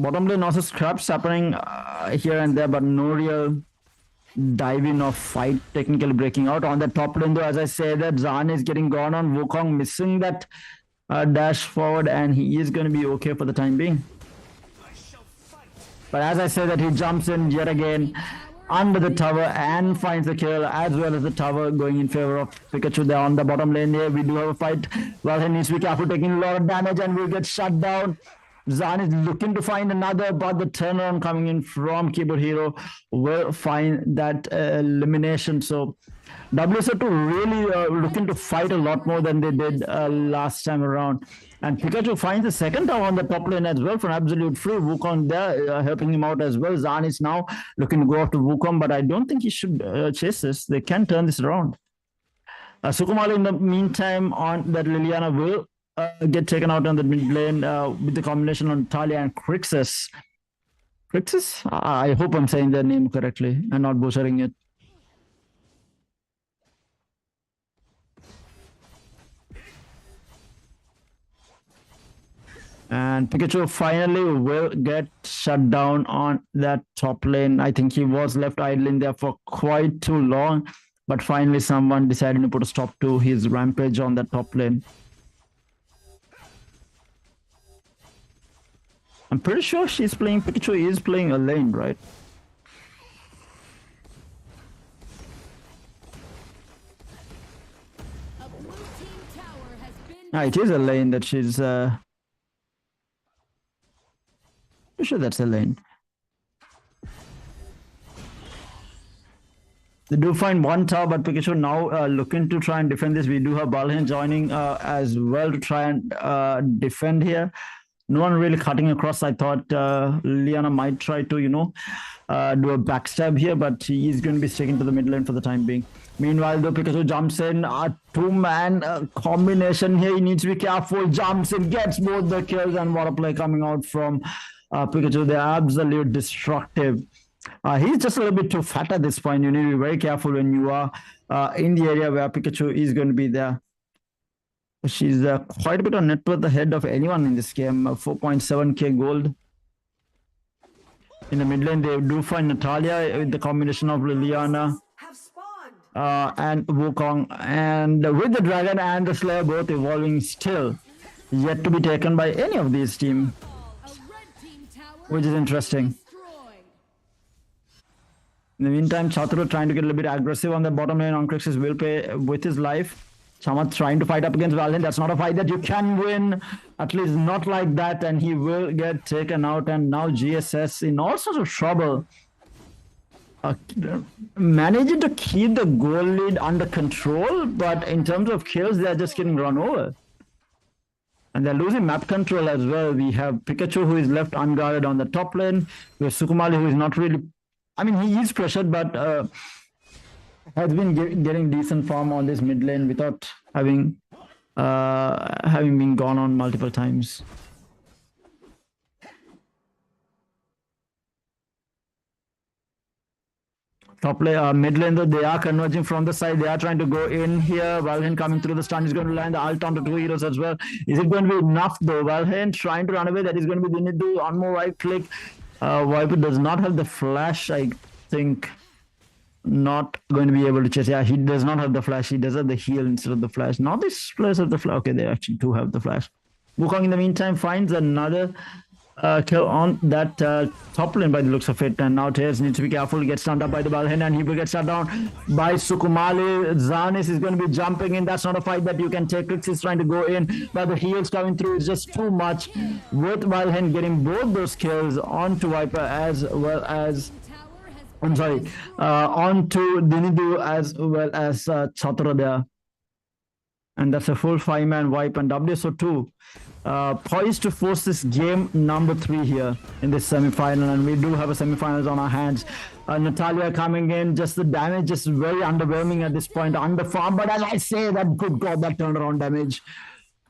Bottom lane also scraps happening here and there, but no real dive-in or fight technically breaking out. On the top lane though, as I say that, Zahn is getting gone on. Wukong missing that dash forward, and he is going to be okay for the time being. But as I say that, he jumps in yet again under the tower and finds the kill, as well as the tower going in favor of Pikachu there on the bottom lane here. We do have a fight. Well, he needs to be careful, taking a lot of damage, and will get shut down. Zahn is looking to find another, but the turnaround coming in from Keyboard Hero will find that elimination. So WSO2 really looking to fight a lot more than they did last time around. And Pikachu finds the second tower on the top lane as well for absolute free. Wukong there helping him out as well. Zahn is now looking to go after Wukong, but I don't think he should chase this. They can turn this around. Sukumali in the meantime on that Liliana will get taken out on the mid lane with the combination on Talia and Crixus. Crixus? I hope I'm saying their name correctly and not butchering it. And Pikachu finally will get shut down on that top lane. I think he was left idling there for quite too long, but finally someone decided to put a stop to his rampage on that top lane. I'm pretty sure Pikachu is playing a lane, right? It is a lane that she's pretty sure that's a lane. They do find one tower, but Pikachu now looking to try and defend this. We do have Balhan joining as well to try and defend here. No one really cutting across. I thought Liana might try to, do a backstab here, but he is going to be sticking to the mid lane for the time being. Meanwhile, though, Pikachu jumps in, a two-man combination here. He needs to be careful, jumps in, gets both the kills, and what a play coming out from Pikachu. They're absolutely destructive. He's just a little bit too fat at this point. You need to be very careful when you are in the area where Pikachu is going to be there. She's quite a bit of net worth ahead of anyone in this game. 4.7k gold. In the mid lane, they do find Natalia with the combination of Liliana and Wukong. And with the Dragon and the Slayer both evolving still, yet to be taken by any of these teams, which is interesting. In the meantime, Chathura trying to get a little bit aggressive on the bottom lane. On Crixus will pay with his life. Chamath trying to fight up against Valheim. That's not a fight that you can win. At least not like that. And he will get taken out. And now GSS in all sorts of trouble. managing to keep the goal lead under control, but in terms of kills, they're just getting run over. And they're losing map control as well. We have Pikachu, who is left unguarded on the top lane. We have Sukumali, who is not really... I mean, he is pressured, but has been getting decent form on this mid lane without having been gone on multiple times. Top lane, mid lane though, they are converging from the side. They are trying to go in here. Valheim coming through the stun is going to land the ult on the two heroes as well. Is it going to be enough though? Valheim trying to run away. That is going to be DINUKA on more right click. Viper does not have the flash, I think. Not going to be able to chase. Yeah, he does not have the flash. He does have the heal instead of the flash. Now this players have the flash. Okay, they actually do have the flash. Wukong in the meantime finds another kill on that top lane by the looks of it, and now Tails needs to be careful. He gets stunned up by the Valheim, and he will get shut down by Sukumali. Zanis is going to be jumping in. That's not a fight that you can take. Krix is trying to go in, but the heals coming through is just too much. With Valheim getting both those kills onto Viper as well as onto DINUKA as well as CHATHURA there. And that's a full 5-man wipe, and WSO2 poised to force this game number 3 here in this semi-final, and we do have a semi-finals on our hands. Natalia coming in, just the damage is very underwhelming at this point, under farm, but as I say, that good god, that turnaround damage,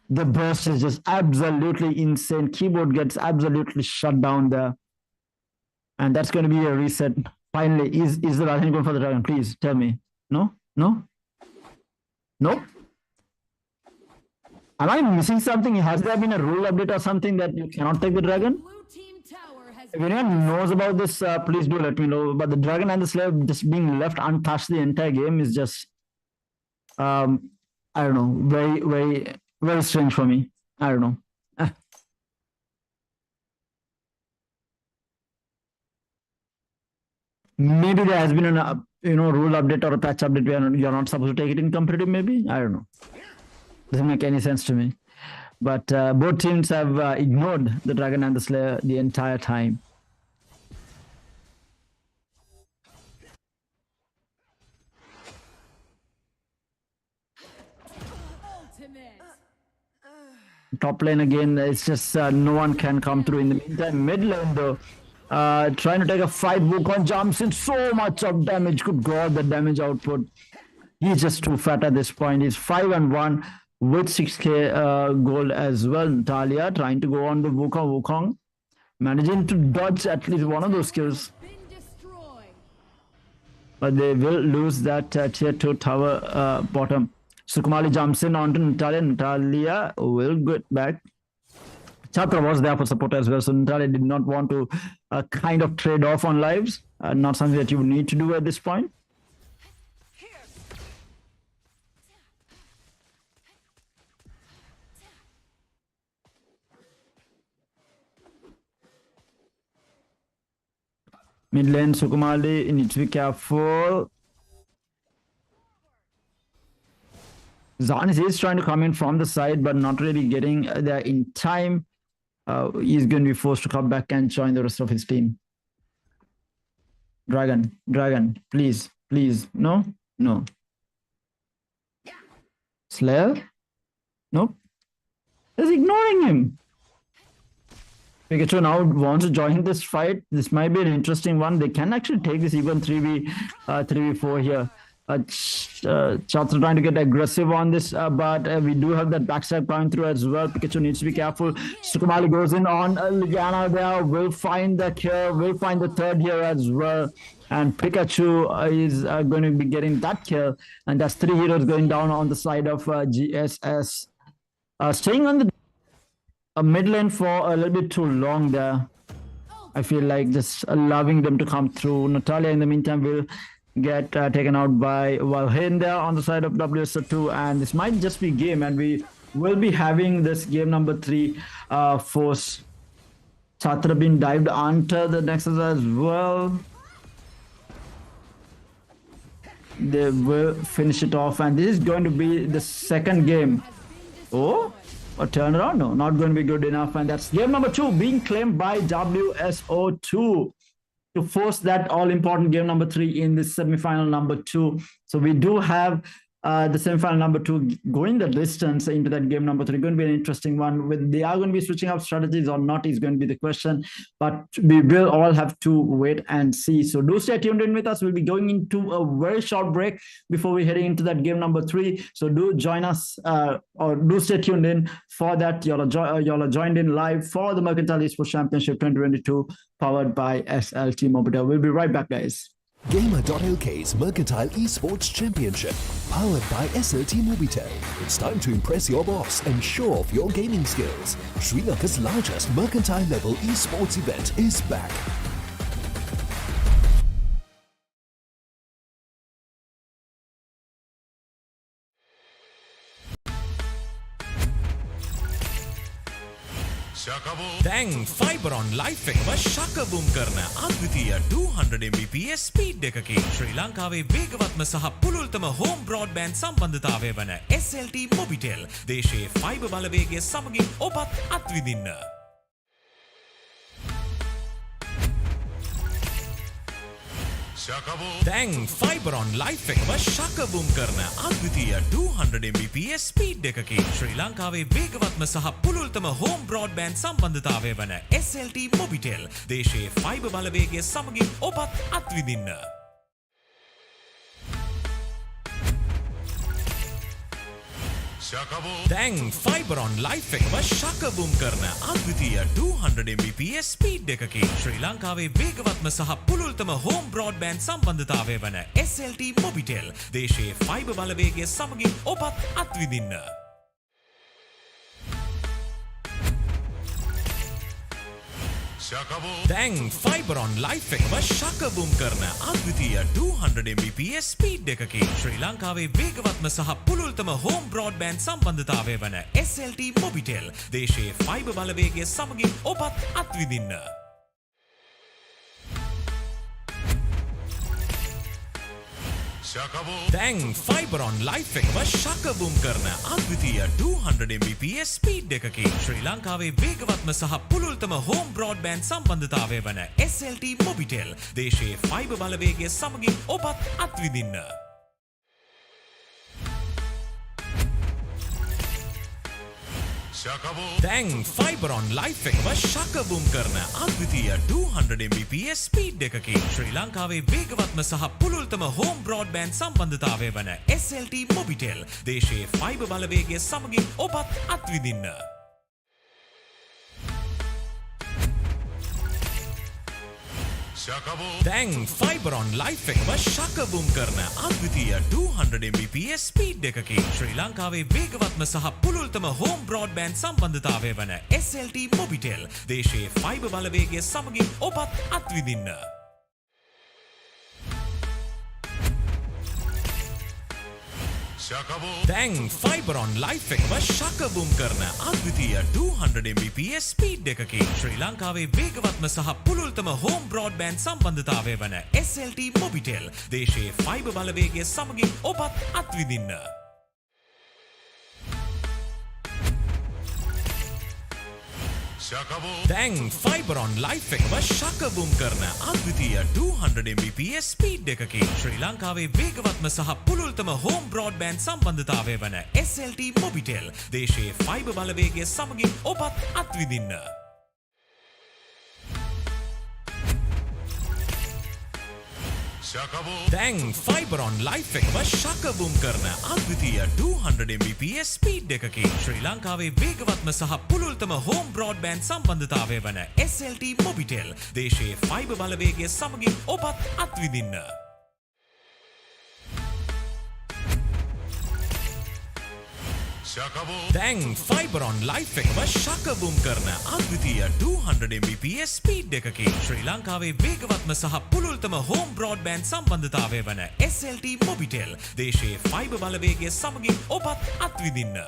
the burst is just absolutely insane. Keyboard gets absolutely shut down there, and that's going to be a reset. Finally, is the Valheim going for the dragon? Please tell me. No. Am I missing something? Has there been a rule update or something that you cannot take the dragon? If anyone knows about this, please do let me know. But the dragon and the slave just being left untouched the entire game is just, I don't know, very, very, very strange for me. I don't know. Maybe there has been a rule update or a patch update where you're not supposed to take it in competitive. Maybe, I don't know. Doesn't make any sense to me. But both teams have ignored the Dragon and the Slayer the entire time. Top lane again, it's just no one can come through. In the meantime, mid lane though, trying to take a fight. Wukong jumps in, so much of damage. Good god, the damage output. He's just too fat at this point. He's 5-1 with 6k gold as well. Natalia trying to go on the Wukong, managing to dodge at least one of those kills. But they will lose that tier 2 tower bottom. Sukumali jumps in onto Natalia. Natalia will get back. CHATHURA was there for support as well, so Natalia did not want to kind of trade off on lives. Not something that you need to do at this point. Mid lane, Sukumali needs to be careful. Zanis is trying to come in from the side, but not really getting there in time. He's going to be forced to come back and join the rest of his team. Dragon, please, no. Slayer? Nope. He's ignoring him. Pikachu now wants to join this fight. This might be an interesting one. They can actually take this even 3v4 here. CHATHURA trying to get aggressive on this, but we do have that backstab coming through as well. Pikachu needs to be careful. Sukumali goes in on Liana there. Will find the kill. Will find the third here as well. And Pikachu is going to be getting that kill. And that's 3 heroes going down on the side of GSS. Staying on the mid lane for a little bit too long there. I feel like just allowing them to come through. Natalia in the meantime will get taken out by Valheim there on the side of WSO2, and this might just be game, and we will be having this game number 3 force. CHATHURA being dived onto the Nexus as well. They will finish it off, and this is going to be the second game. Oh, a turnaround? No, not going to be good enough, and that's game number 2 being claimed by WSO2. to force that all-important game number 3 in this semi-final number 2. So we do have the semi-final number 2 going the distance into that game number 3. Going to be an interesting one. With they are going to be switching up strategies or not is going to be the question, but we will all have to wait and see. So do stay tuned in with us. We'll be going into a very short break before we're heading into that game number 3. So do join us or do stay tuned in for that. Y'all are joined in live for the Mercantile Esports Championship 2022 powered by SLT-MOBITEL. We'll be right back, guys. Gamer.LK's Mercantile Esports Championship, powered by SLT-MOBITEL. It's time to impress your boss and show off your gaming skills. Sri Lanka's largest mercantile-level esports event is back. දැන් ෆයිබරොන් life එකම ශකබුම් කරන අද්විතීය 200 Mbps speed එකකින් ශ්‍රී ලංකාවේ වේගවත්ම සහ පුළුල්තම home broadband සම්බන්ධතාවය වන SLT-MOBITEL දේශයේ fibre බලවේගය සමගින් ඔබත් අත්විඳින්න. දැන් ෆයිබරොන් ලයිෆ් එකම ශකබුම් කරන අද්විතීය 200 Mbps ස්පීඩ් එකකින් ශ්‍රී ලංකාවේ වේගවත්ම සහ පුළුල්තම හෝම් බ්‍රෝඩ්බෑන්ඩ් සම්බන්ධතාවය වන SLT-MOBITEL දේශයේ ෆයිබර් බලවේගය සමගින් ඔබත් අත්විඳින්න. දැන් ෆයිබරොන් ලයිෆ් එකම ශකබුම් කරන අද්විතීය 200 Mbps ස්පීඩ් එකකින් ශ්‍රී ලංකාවේ වේගවත්ම සහ පුළුල්තම හෝම් බ්‍රෝඩ්බෑන්ඩ් සම්බන්ධතාවය වන SLT-MOBITEL දේශයේ ෆයිබර් බලවේගය සමගින් ඔබත් අත්විඳින්න. දැන් ෆයිබරොන් ලයිෆ් එකම ශකබුම් කරන අද්විතීය 200 Mbps ස්පීඩ් එකකින් ශ්‍රී ලංකාවේ වේගවත්ම සහ පුළුල්තම හෝම් බ්‍රෝඩ්බෑන්ඩ් සම්බන්ධතාවය වන SLT-MOBITEL දේශයේ ෆයිබර් බලවේගය සමගින් ඔබත් අත්විඳින්න. දැන් ෆයිබරොන් ලයිෆ් එකම ශකබුම් කරන අද්විතීය 200 Mbps ස්පීඩ් එකකින් ශ්‍රී ලංකාවේ වේගවත්ම සහ පුළුල්තම හෝම් බ්‍රෝඩ්බෑන්ඩ් සම්බන්ධතාවය වන SLT-MOBITEL දේශයේ ෆයිබර් බලවේගය සමගින් ඔබත් අත්විඳින්න. දැන් ෆයිබරොන් ලයිෆ් එකම ශකබුම් කරන අද්විතීය 200 Mbps ස්පීඩ් එකකින් ශ්‍රී ලංකාවේ වේගවත්ම සහ පුළුල්තම හෝම් බ්‍රෝඩ්බෑන්ඩ් සම්බන්ධතාවය වන SLT-MOBITEL දේශයේ ෆයිබර් බලවේගය සමගින් ඔබත් අත්විඳින්න. දැන් ෆයිබරොන් ලයිෆ් එකම ශකබුම් කරන අද්විතීය 200 Mbps ස්පීඩ් එකකින් ශ්‍රී ලංකාවේ වේගවත්ම සහ පුළුල්තම හෝම් බ්‍රෝඩ්බෑන්ඩ් සම්බන්ධතාවය වන SLT-MOBITEL දේශයේ ෆයිබර් බලවේගය සමගින් ඔබත් අත්විඳින්න. දැන් ෆයිබරොන් ලයිෆ් එකම ශකබුම් කරන අද්විතීය 200 Mbps ස්පීඩ් එකකින් ශ්‍රී ලංකාවේ වේගවත්ම සහ පුළුල්තම හෝම් බ්‍රෝඩ්බෑන්ඩ් සම්බන්ධතාවය වන SLT-MOBITEL දේශයේ ෆයිබර් බලවේගය සමගින් ඔබත් අත්විඳින්න. දැන් ෆයිබරොන් ලයිෆ් එකම ශකබුම් කරන අද්විතීය 200 Mbps ස්පීඩ් එකකින් ශ්‍රී ලංකාවේ වේගවත්ම සහ පුළුල්තම හෝම් බ්‍රෝඩ්බෑන්ඩ් සම්බන්ධතාවය වන SLT-MOBITEL දේශයේ ෆයිබර් බලවේගය සමගින් ඔබත් අත්විඳින්න. දැන් ෆයිබරොන් ලයිෆ් එකම ශකබුම් කරන අද්විතීය 200 Mbps ස්පීඩ් එකකින් ශ්‍රී ලංකාවේ වේගවත්ම සහ පුළුල්තම හෝම් බ්‍රෝඩ්බෑන්ඩ් සම්බන්ධතාවය වන SLT-MOBITEL දේශයේ ෆයිබර් බලවේගය සමගින් ඔබත් අත්විඳින්න. දැන් ෆයිබරොන් ලයිෆ් එකම ශකබුම් කරන අද්විතීය 200 Mbps ස්පීඩ් එකකින් ශ්‍රී ලංකාවේ වේගවත්ම සහ පුළුල්තම හෝම් බ්‍රෝඩ්බෑන්ඩ් සම්බන්ධතාවය වන SLT-MOBITEL දේශයේ ෆයිබර් බලවේගය සමගින් ඔබත් අත්විඳින්න.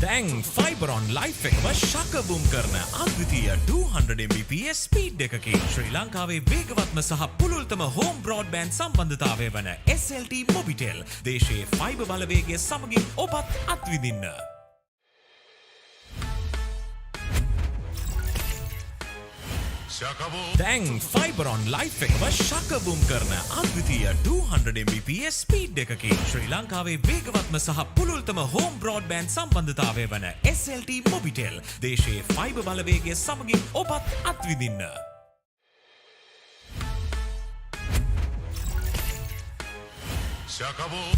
දැන් ෆයිබරොන් ලයිෆ් එකම ශකබුම් කරන අද්විතීය 200 Mbps ස්පීඩ් එකකින් ශ්‍රී ලංකාවේ වේගවත්ම සහ පුළුල්තම හෝම් බ්‍රෝඩ්බෑන්ඩ් සම්බන්ධතාවය වන SLT-MOBITEL දේශයේ ෆයිබර් බලවේගය සමගින් ඔබත් අත්විඳින්න. දැන් ෆයිබර් ඔන් ලයිෆ් එකම ශකබුම් කරන අද්විතීය 200 Mbps ස්පීඩ් එකකින් ශ්‍රී ලංකාවේ වේගවත්ම සහ පුළුල්තම හෝම් බ්‍රෝඩ්බෑන්ඩ් සම්බන්ධතාවය වන SLT-MOBITEL දේශයේ ෆයිබර් බලවේගය සමගින් ඔබත් අත්විඳින්න.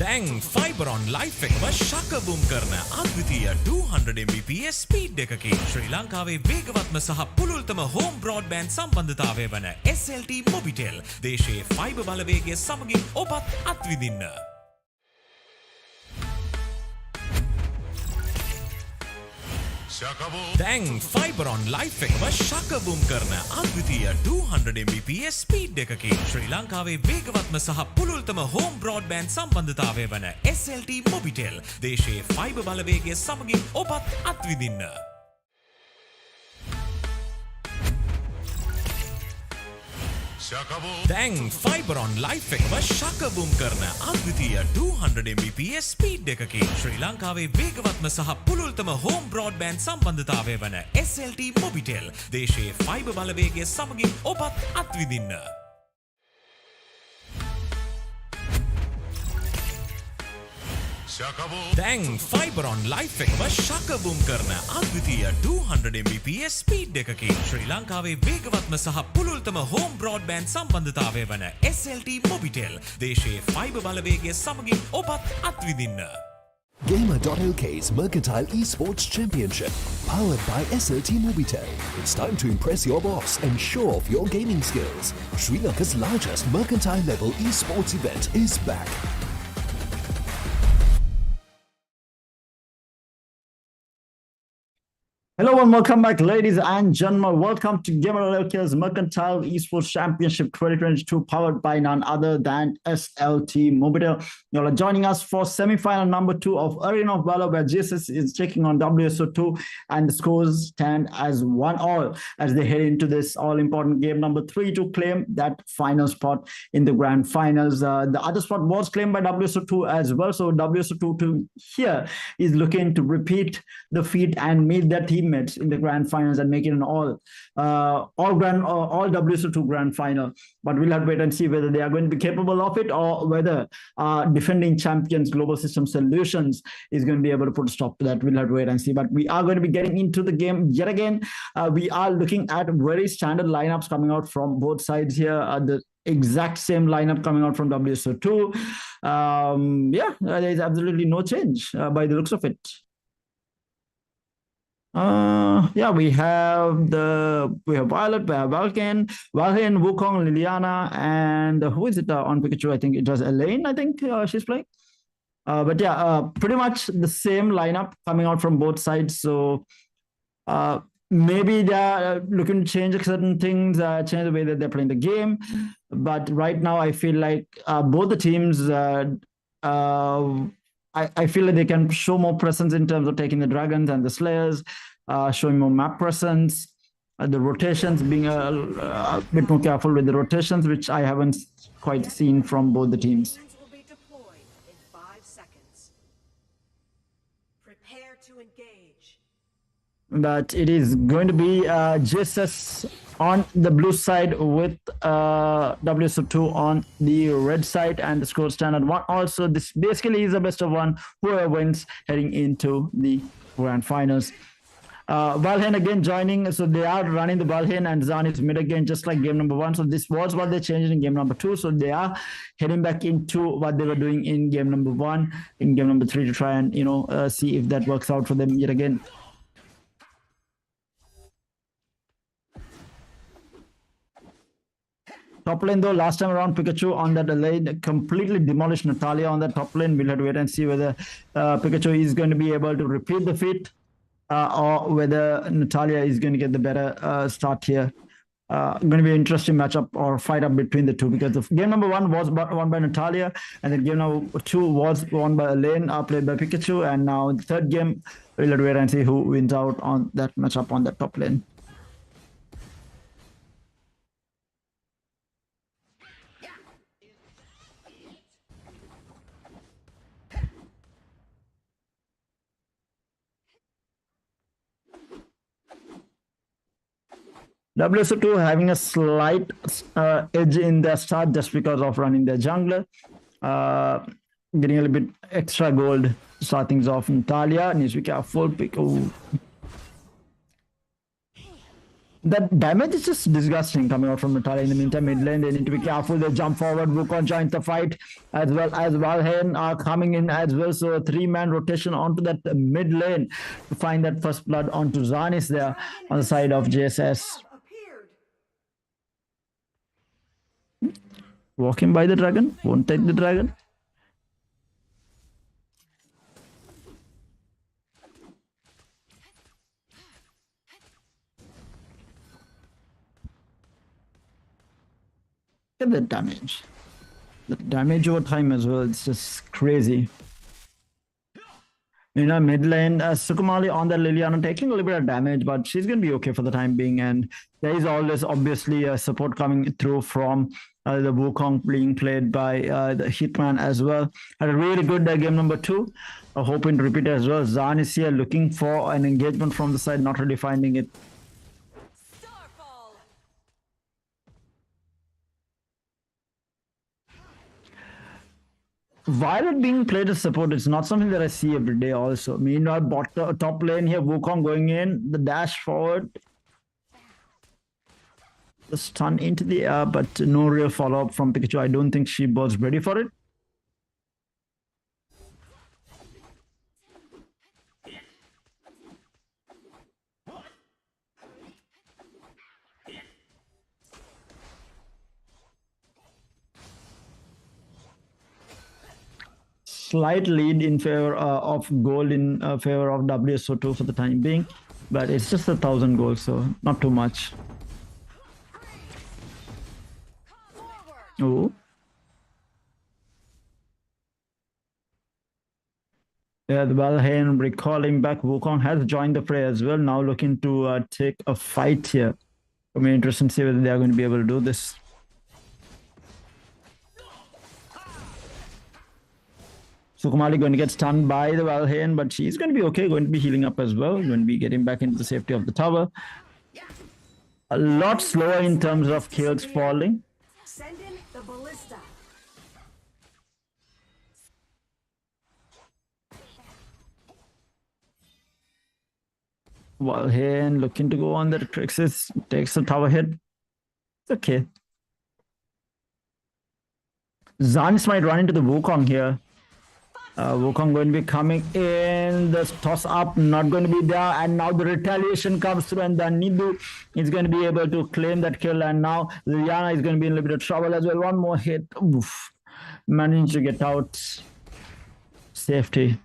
දැන් ෆයිබර් ඔන් ලයිෆ් එකම ශකබුම් කරන අද්විතීය 200 Mbps ස්පීඩ් එකකින් ශ්‍රී ලංකාවේ වේගවත්ම සහ පුළුල්තම හෝම් බ්‍රෝඩ්බෑන්ඩ් සම්බන්ධතාවය වන SLT-MOBITEL දේශයේ ෆයිබර් බලවේගය සමගින් ඔබත් අත්විඳින්න. දැන් ෆයිබර් ඔන් ලයිෆ් එකම ශකබුම් කරන අද්විතීය 200 Mbps ස්පීඩ් එකකින් ශ්‍රී ලංකාවේ වේගවත්ම සහ පුළුල්තම හෝම් බ්‍රෝඩ්බෑන්ඩ් සම්බන්ධතාවය වන SLT-MOBITEL දේශයේ ෆයිබර් බලවේගය සමගින් ඔබත් අත්විඳින්න. දැන් ෆයිබර් ඔන් ලයිෆ් එකම ශකබුම් කරන අද්විතීය 200 Mbps ස්පීඩ් එකකින් ශ්‍රී ලංකාවේ වේගවත්ම සහ පුළුල්තම හෝම් බ්‍රෝඩ්බෑන්ඩ් සම්බන්ධතාවය වන SLT-MOBITEL දේශයේ ෆයිබර් බලවේගය සමගින් ඔබත් අත්විඳින්න. දැන් ෆයිබර් ඔන් ලයිෆ් එකම ශකබුම් කරන අද්විතීය 200 Mbps ස්පීඩ් එකකින් ශ්‍රී ලංකාවේ වේගවත්ම සහ පුළුල්තම හෝම් බ්‍රෝඩ්බෑන්ඩ් සම්බන්ධතාවය වන SLT-MOBITEL දේශයේ ෆයිබර් බලවේගය සමගින් ඔබත් අත්විඳින්න. Gamer.LK's Mercantile Esports Championship, powered by SLT-MOBITEL. It's time to impress your boss and show off your gaming skills. Sri Lanka's largest mercantile level esports event is back. Hello and welcome back, ladies and gentlemen. Welcome to Gamer.LK's Mercantile Esports Championship 2022, powered by none other than SLT-MOBITEL. You all are joining us for semi-final number 2 of Arena of Valor, where GSS is taking on WSO2, and the scores stand as 1-1 as they head into this all-important game number 3 to claim that final spot in the grand finals. The other spot was claimed by WSO2 as well, so WSO2 here is looking to repeat the feat and meet their teammates in the grand finals and make it an all WSO2 grand final. But we'll have to wait and see whether they are going to be capable of it, or whether defending champions Global System Solutions is going to be able to put a stop to that. We'll have to wait and see. But we are going to be getting into the game yet again. We are looking at very standard lineups coming out from both sides here. The exact same lineup coming out from WSO2. There is absolutely no change by the looks of it. We have Violet, we have Valken, Wukong, Liliana, and who is it on Pikachu? I think it was Elaine, I think she's playing. Pretty much the same lineup coming out from both sides. So maybe they're looking to change certain things, change the way that they're playing the game. But right now, I feel like both the teams, I feel like they can show more presence in terms of taking the dragons and the slayers, showing more map presence, the rotations, being a bit more careful with the rotations, which I haven't quite seen from both the teams. Will be deployed in 5 seconds. Prepare to engage. But it is going to be GSS on the blue side with WSO2 on the red side, and the score stand at 1. Also, this basically is a best of 1. Whoever wins heading into the grand finals. Valheim again joining, so they are running the Valheim, and Zan is mid again, just like game number 1. So this was what they changed in game number 2. So they are heading back into what they were doing in game number 1, in game number 3, to try and see if that works out for them yet again. Top lane though, last time around Pikachu on that lane completely demolished Natalia on that top lane. We'll have to wait and see whether Pikachu is going to be able to repeat the feat, or whether Natalia is going to get the better start here. Going to be an interesting matchup or fight up between the two, because the game number 1 was won by Natalia, and then game number 2 was won by Elaine, played by Pikachu, and now the third game, we'll have to wait and see who wins out on that matchup on that top lane. WSO2 having a slight edge in their start just because of running their jungler. Getting a little bit extra gold to start things off. Natalia needs to be careful. That damage is just disgusting coming out from Natalia. In the meantime, mid lane, they need to be careful. They jump forward. Wukong joins the fight as well as Valheim are coming in as well. So a 3-man rotation onto that mid lane to find that first blood onto Zanis there on the side of GSS. Walking by the dragon. Won't take the dragon. Look at the damage. The damage over time as well, it's just crazy. You know, mid lane, Sukumali on the Liliana taking a little bit of damage, but she's going to be okay for the time being. And there is always obviously a support coming through from the Wukong being played by the Hitman as well. Had a really good game number 2. Hoping to repeat it as well. Zan is here looking for an engagement from the side, not really finding it. Violet being played as support, it's not something that I see every day also. Meanwhile, top lane here, Wukong going in, the dash forward. The stun into the air, but no real follow-up from Pikachu. I don't think she was ready for it. Slight lead in favor of gold in favor of WSO2 for the time being, but it's just 1,000 gold, so not too much. Oh, yeah, the Valheim recalling back. Wukong has joined the fray as well, now looking to take a fight here. It'll be interesting to see whether they are going to be able to do this. Sukumali going to get stunned by the Valheim, but she's going to be okay, going to be healing up as well, going to be getting back into the safety of the tower. A lot slower in terms of kills falling. Send in the ballista. Valheim looking to go on the Trixis, takes the tower hit. It's okay. Zanis might run into the Wukong here. Wukong going to be coming in, the toss up not going to be there, and now the retaliation comes through, and then Nidu is going to be able to claim that kill, and now Liliana is going to be in a little bit of trouble as well. One more hit, oof. Managed to get out. Safety.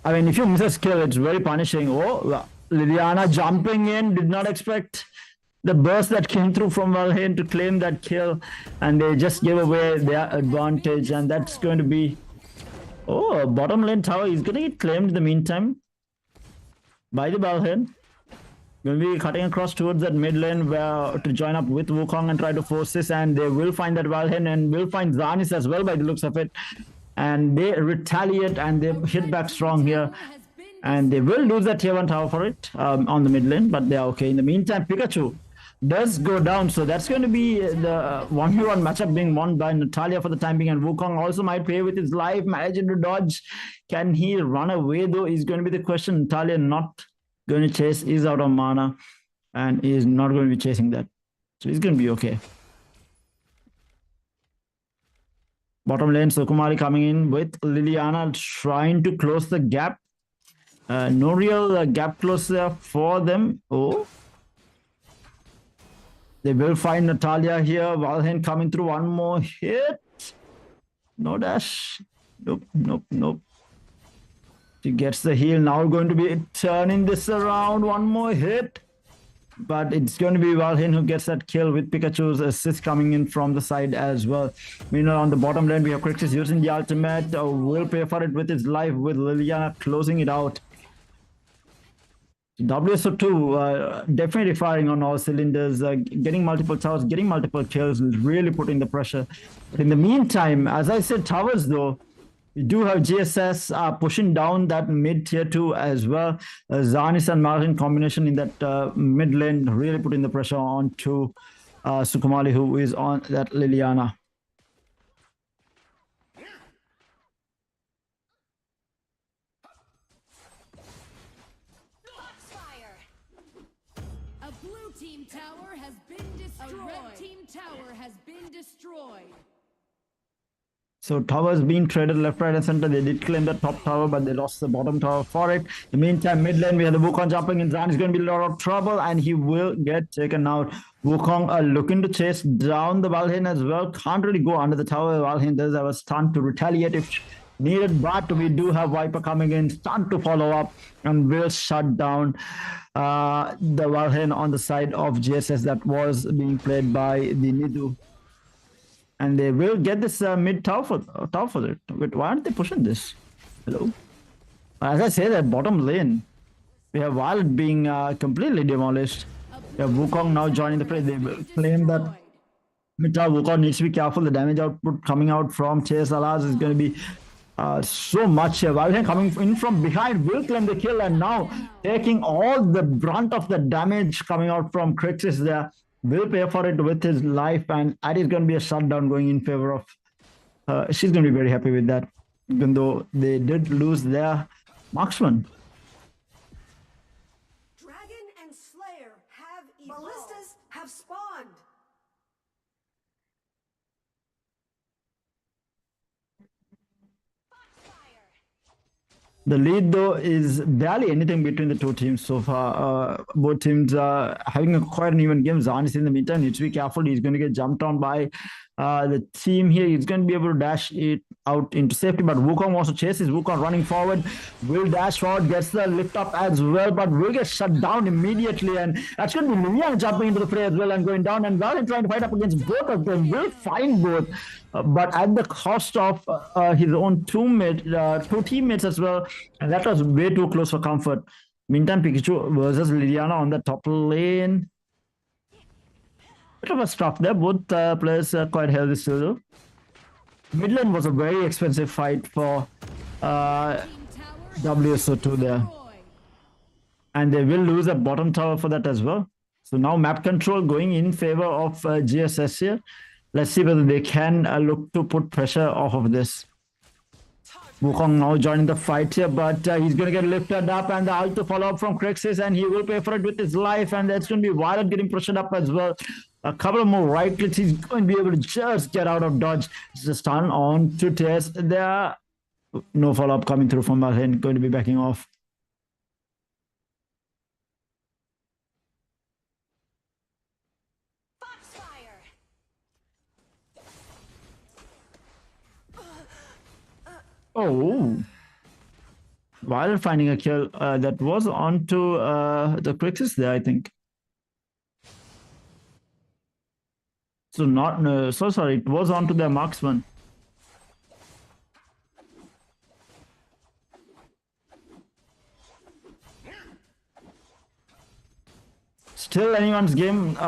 I mean, if you miss a skill, it's very punishing. Oh, Liliana jumping in, did not expect the burst that came through from Valheim to claim that kill, and they just gave away their advantage, and that's going to be... Oh, bottom lane tower is going to get claimed in the meantime by the Valheim. Going to be cutting across towards that mid lane where to join up with Wukong and try to force this, and they will find that Valheim and will find Zanis as well by the looks of it. And they retaliate and they hit back strong here. And they will lose that tier 1 tower for it on the mid lane, but they are okay. In the meantime, Pikachu does go down, so that's going to be the 1v1 matchup being won by Natalia for the time being, and Wukong also might pay with his life, managing to dodge. Can he run away though is going to be the question. Natalia not going to chase, is out of mana, and is not going to be chasing that, so he's going to be okay. Bottom lane, Sukumari coming in with Liliana trying to close the gap. No real gap close there for them. Oh, they will find Natalia here. Valheim coming through, one more hit. No dash. Nope, nope, nope. She gets the heal. Now going to be turning this around. One more hit. But it's going to be Valheim who gets that kill with Pikachu's assist coming in from the side as well. Meanwhile, on the bottom lane, we have Crixus using the ultimate. Will pay for it with his life, with Liliana closing it out. WSO2 definitely firing on all cylinders, getting multiple towers, getting multiple kills, really putting the pressure. But in the meantime, as I said, towers though, We do have GSS pushing down that mid tier 2 as well. Zanis and Martin combination in that mid lane really putting the pressure on to Sukumali, who is on that Liliana. A blue team tower has been destroyed. A red team tower has been destroyed. So towers being traded left, right, and center. They did claim the top tower, but they lost the bottom tower for it. In the meantime, mid lane, we have the Wukong jumping in. Zan is going to be a lot of trouble, and he will get taken out. Wukong looking to chase down the Valheim as well. Can't really go under the tower. Valheim does have a stun to retaliate if needed, but we do have Viper coming in, stun to follow up, and will shut down the Valheim on the side of GSS that was being played by the Nidu. And they will get this mid tower for it. Wait, why aren't they pushing this? Hello? As I say, that bottom lane, we have Violet being completely demolished. We have Wukong now joining the play. They will claim that mid tower. Wukong needs to be careful. The damage output coming out from Chase Alas is going to be so much here. Violet coming in from behind will claim the kill, and now taking all the brunt of the damage coming out from Crixus there. Will pay for it with his life, and that is going to be a shutdown going in favor of. She's going to be very happy with that, even though they did lose their marksman. Dragon and Slayer have evolved. Ballistas have spawned. The lead, though, is barely anything between the two teams so far. Both teams are having quite an even game. Zanis in the meantime needs to be careful. He's going to get jumped on by the team here. He's going to be able to dash it out into safety, but Wukong also chases. Wukong running forward, will dash forward, gets the lift up as well, but will get shut down immediately, and that's going to be Liliana jumping into the fray as well and going down, and Valin trying to fight up against both of them. Will find both, but at the cost of his own two teammates as well, and that was way too close for comfort. Meantime, Pikachu versus Liliana on the top lane. Bit of a stop there. Both players are quite healthy still, though. Mid lane was a very expensive fight for WSO2 there. And they will lose a bottom tower for that as well. So now map control going in favor of GSS here. Let's see whether they can look to put pressure off of this. Wukong now joining the fight here, but he's going to get lifted up, and the ult to follow up from Crixus, and he will pay for it with his life, and that's going to be Violet getting pressured up as well. A couple of more right clicks, he's going to be able to just get out of dodge. It's a stun on to Tess. There, no follow-up coming through from Valheim, going to be backing off. Oh, Violet finding a kill that was onto the Crixus there, I think. So not so sorry, it was onto their marksman. Still anyone's game,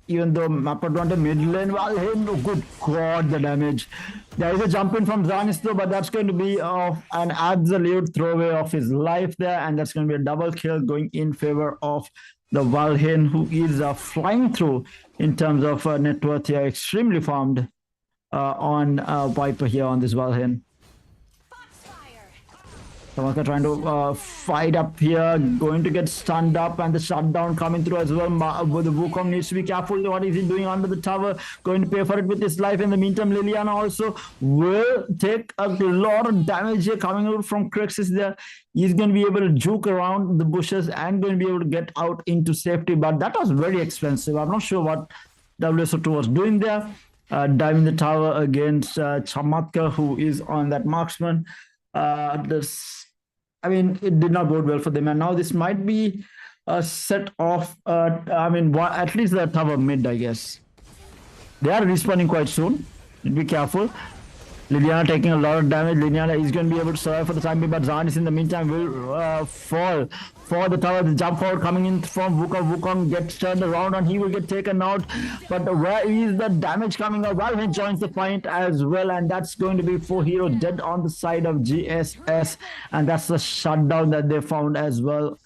even though map advantage mid lane. Well, hey, no, good god, the damage. There is a jump in from Zanis though, but that's going to be an absolute throwaway of his life there, and that's going to be a double kill going in favor of the Valheim, who is flying through in terms of net worth here, extremely farmed on Viper here on this Valheim. Tamaka trying to fight up here, going to get stunned up, and the shutdown coming through as well. The Wukong needs to be careful. What is he doing under the tower? Going to pay for it with his life. In the meantime, Liliana also will take a lot of damage here coming out from Crixus there. He's going to be able to juke around the bushes and going to be able to get out into safety, but that was very expensive. I'm not sure what WSO2 was doing there. Diving the tower against Chamatka, who is on that marksman. I mean, it did not bode well for them, and now this might be a set of, at least the tower mid, I guess. They are respawning quite soon. Be careful. Liliana taking a lot of damage. Liliana is going to be able to survive for the time being, but Zarnis in the meantime will fall for the tower. The jump forward coming in from Wukong. Wukong gets turned around and he will get taken out. But where is the damage coming out? Well, he joins the fight as well, and that's going to be 4 heroes dead on the side of GSS, and that's the shutdown that they found as well.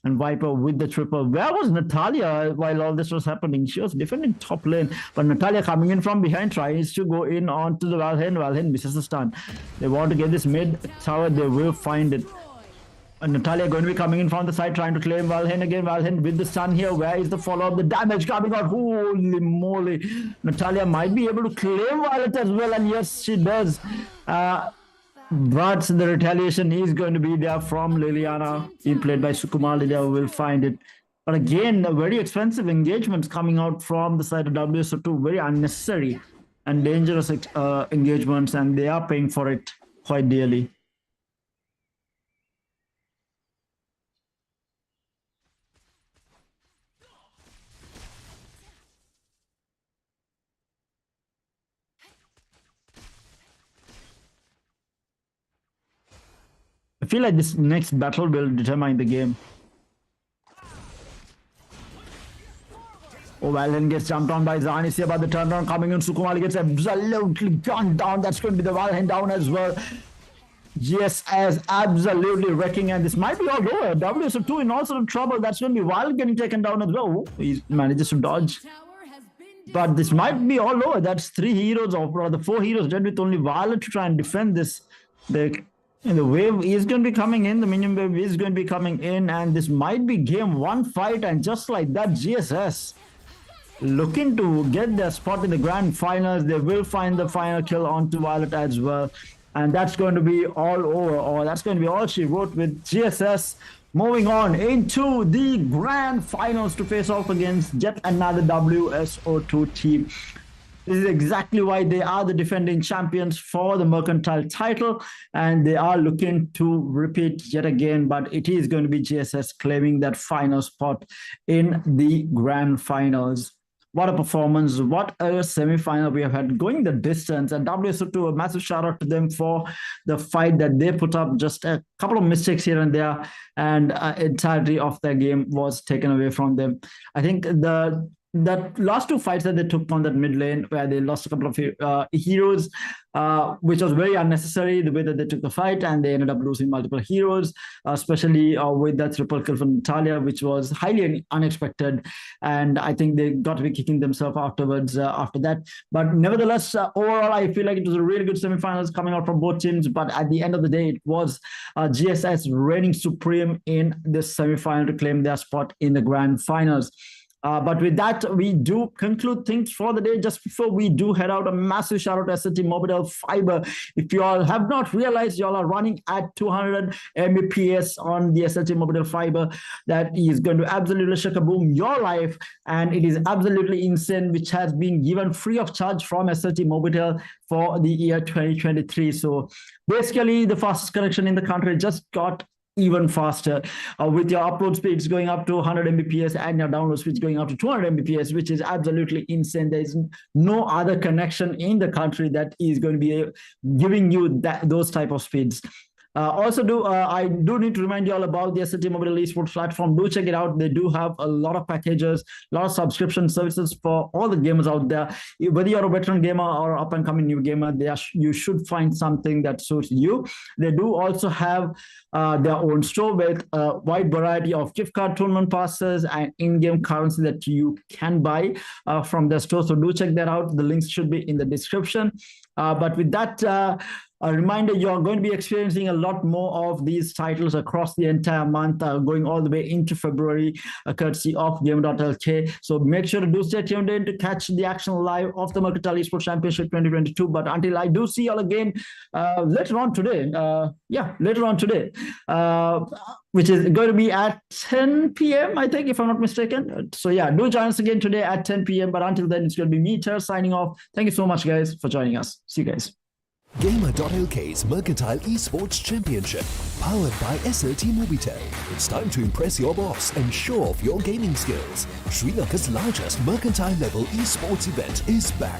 And Viper with the triple. Where was Natalia while all this was happening? She was defending top lane, but Natalia coming in from behind tries to go in onto the Valheim. Valheim misses the stun. They want to get this mid tower. They will find it. And Natalia going to be coming in from the side trying to claim Valheim again. Valheim with the stun here. Where is the follow-up? The damage coming out. Holy moly. Natalia might be able to claim Violet as well, and yes, she does. But the retaliation is going to be there from Liliana, being played by Sukumar. Liliana will find it. But again, very expensive engagements coming out from the side of WSO2. Very unnecessary and dangerous engagements, and they are paying for it quite dearly. I feel like this next battle will determine the game. Oh, Valheim gets jumped on by Zarnis here, but the turnaround coming in. Sukumali gets absolutely gunned down. That's going to be the Valheim down as well. GSS absolutely wrecking, and this might be all over. WSO2 in all sort of trouble. That's going to be Violet getting taken down as well. He manages to dodge. But this might be all over. That's 3 heroes, or rather 4 heroes dead with only Violet to try and defend this. The wave is going to be coming in, the minion wave is going to be coming in, and this might be game 1 fight, and just like that, GSS looking to get their spot in the grand finals. They will find the final kill onto Violet as well, and that's going to be all over, or that's going to be all she wrote with GSS moving on into the grand finals to face off against yet another WSO2 team. This is exactly why they are the defending champions for the Mercantile title, and they are looking to repeat yet again, but it is going to be GSS claiming that final spot in the grand finals. What a performance, what a semi-final we have had, going the distance, and WSO2, a massive shout out to them for the fight that they put up. Just a couple of mistakes here and there, and entirety of their game was taken away from them. I think that last 2 fights that they took on that mid lane, where they lost a couple of heroes, which was very unnecessary, the way that they took the fight, and they ended up losing multiple heroes, especially with that triple kill from Natalia, which was highly unexpected, and I think they got to be kicking themselves afterwards after that. But nevertheless, overall, I feel like it was a really good semifinals coming out from both teams, but at the end of the day, it was GSS reigning supreme in this semifinal to claim their spot in the grand finals. But with that, we do conclude things for the day. Just before we do head out, a massive shout out to SLT-MOBITEL Fiber. If you all have not realized, you all are running at 200 Mbps on the SLT-MOBITEL Fiber. That is going to absolutely shakaboom your life, and it is absolutely insane, which has been given free of charge from SLT-MOBITEL for the year 2023. So basically, the fastest connection in the country just got even faster, with your upload speeds going up to 100 Mbps and your download speeds going up to 200 Mbps, which is absolutely insane. There is no other connection in the country that is going to be giving you those type of speeds. Also, I do need to remind you all about the SLT-MOBITEL esports platform. Do check it out. They do have a lot of packages, a lot of subscription services for all the gamers out there. Whether you're a veteran gamer or up-and-coming new gamer, you should find something that suits you. They do also have their own store with a wide variety of gift card, tournament passes, and in-game currency that you can buy from their store. So do check that out. The links should be in the description. But with that, a reminder, you're going to be experiencing a lot more of these titles across the entire month, going all the way into February, courtesy of Gamer.LK. So make sure to do stay tuned in to catch the action live of the Mercantile Esports Championship 2022. But until I do see you all again later on today, which is going to be at 10 p.m., I think, if I'm not mistaken. So yeah, do join us again today at 10 p.m. But until then, it's going to be me, Ter, signing off. Thank you so much, guys, for joining us. See you guys. Gamer.LK's Mercantile Esports Championship, powered by SLT-MOBITEL. It's time to impress your boss and show off your gaming skills. Sri Lanka's largest mercantile level esports event is back.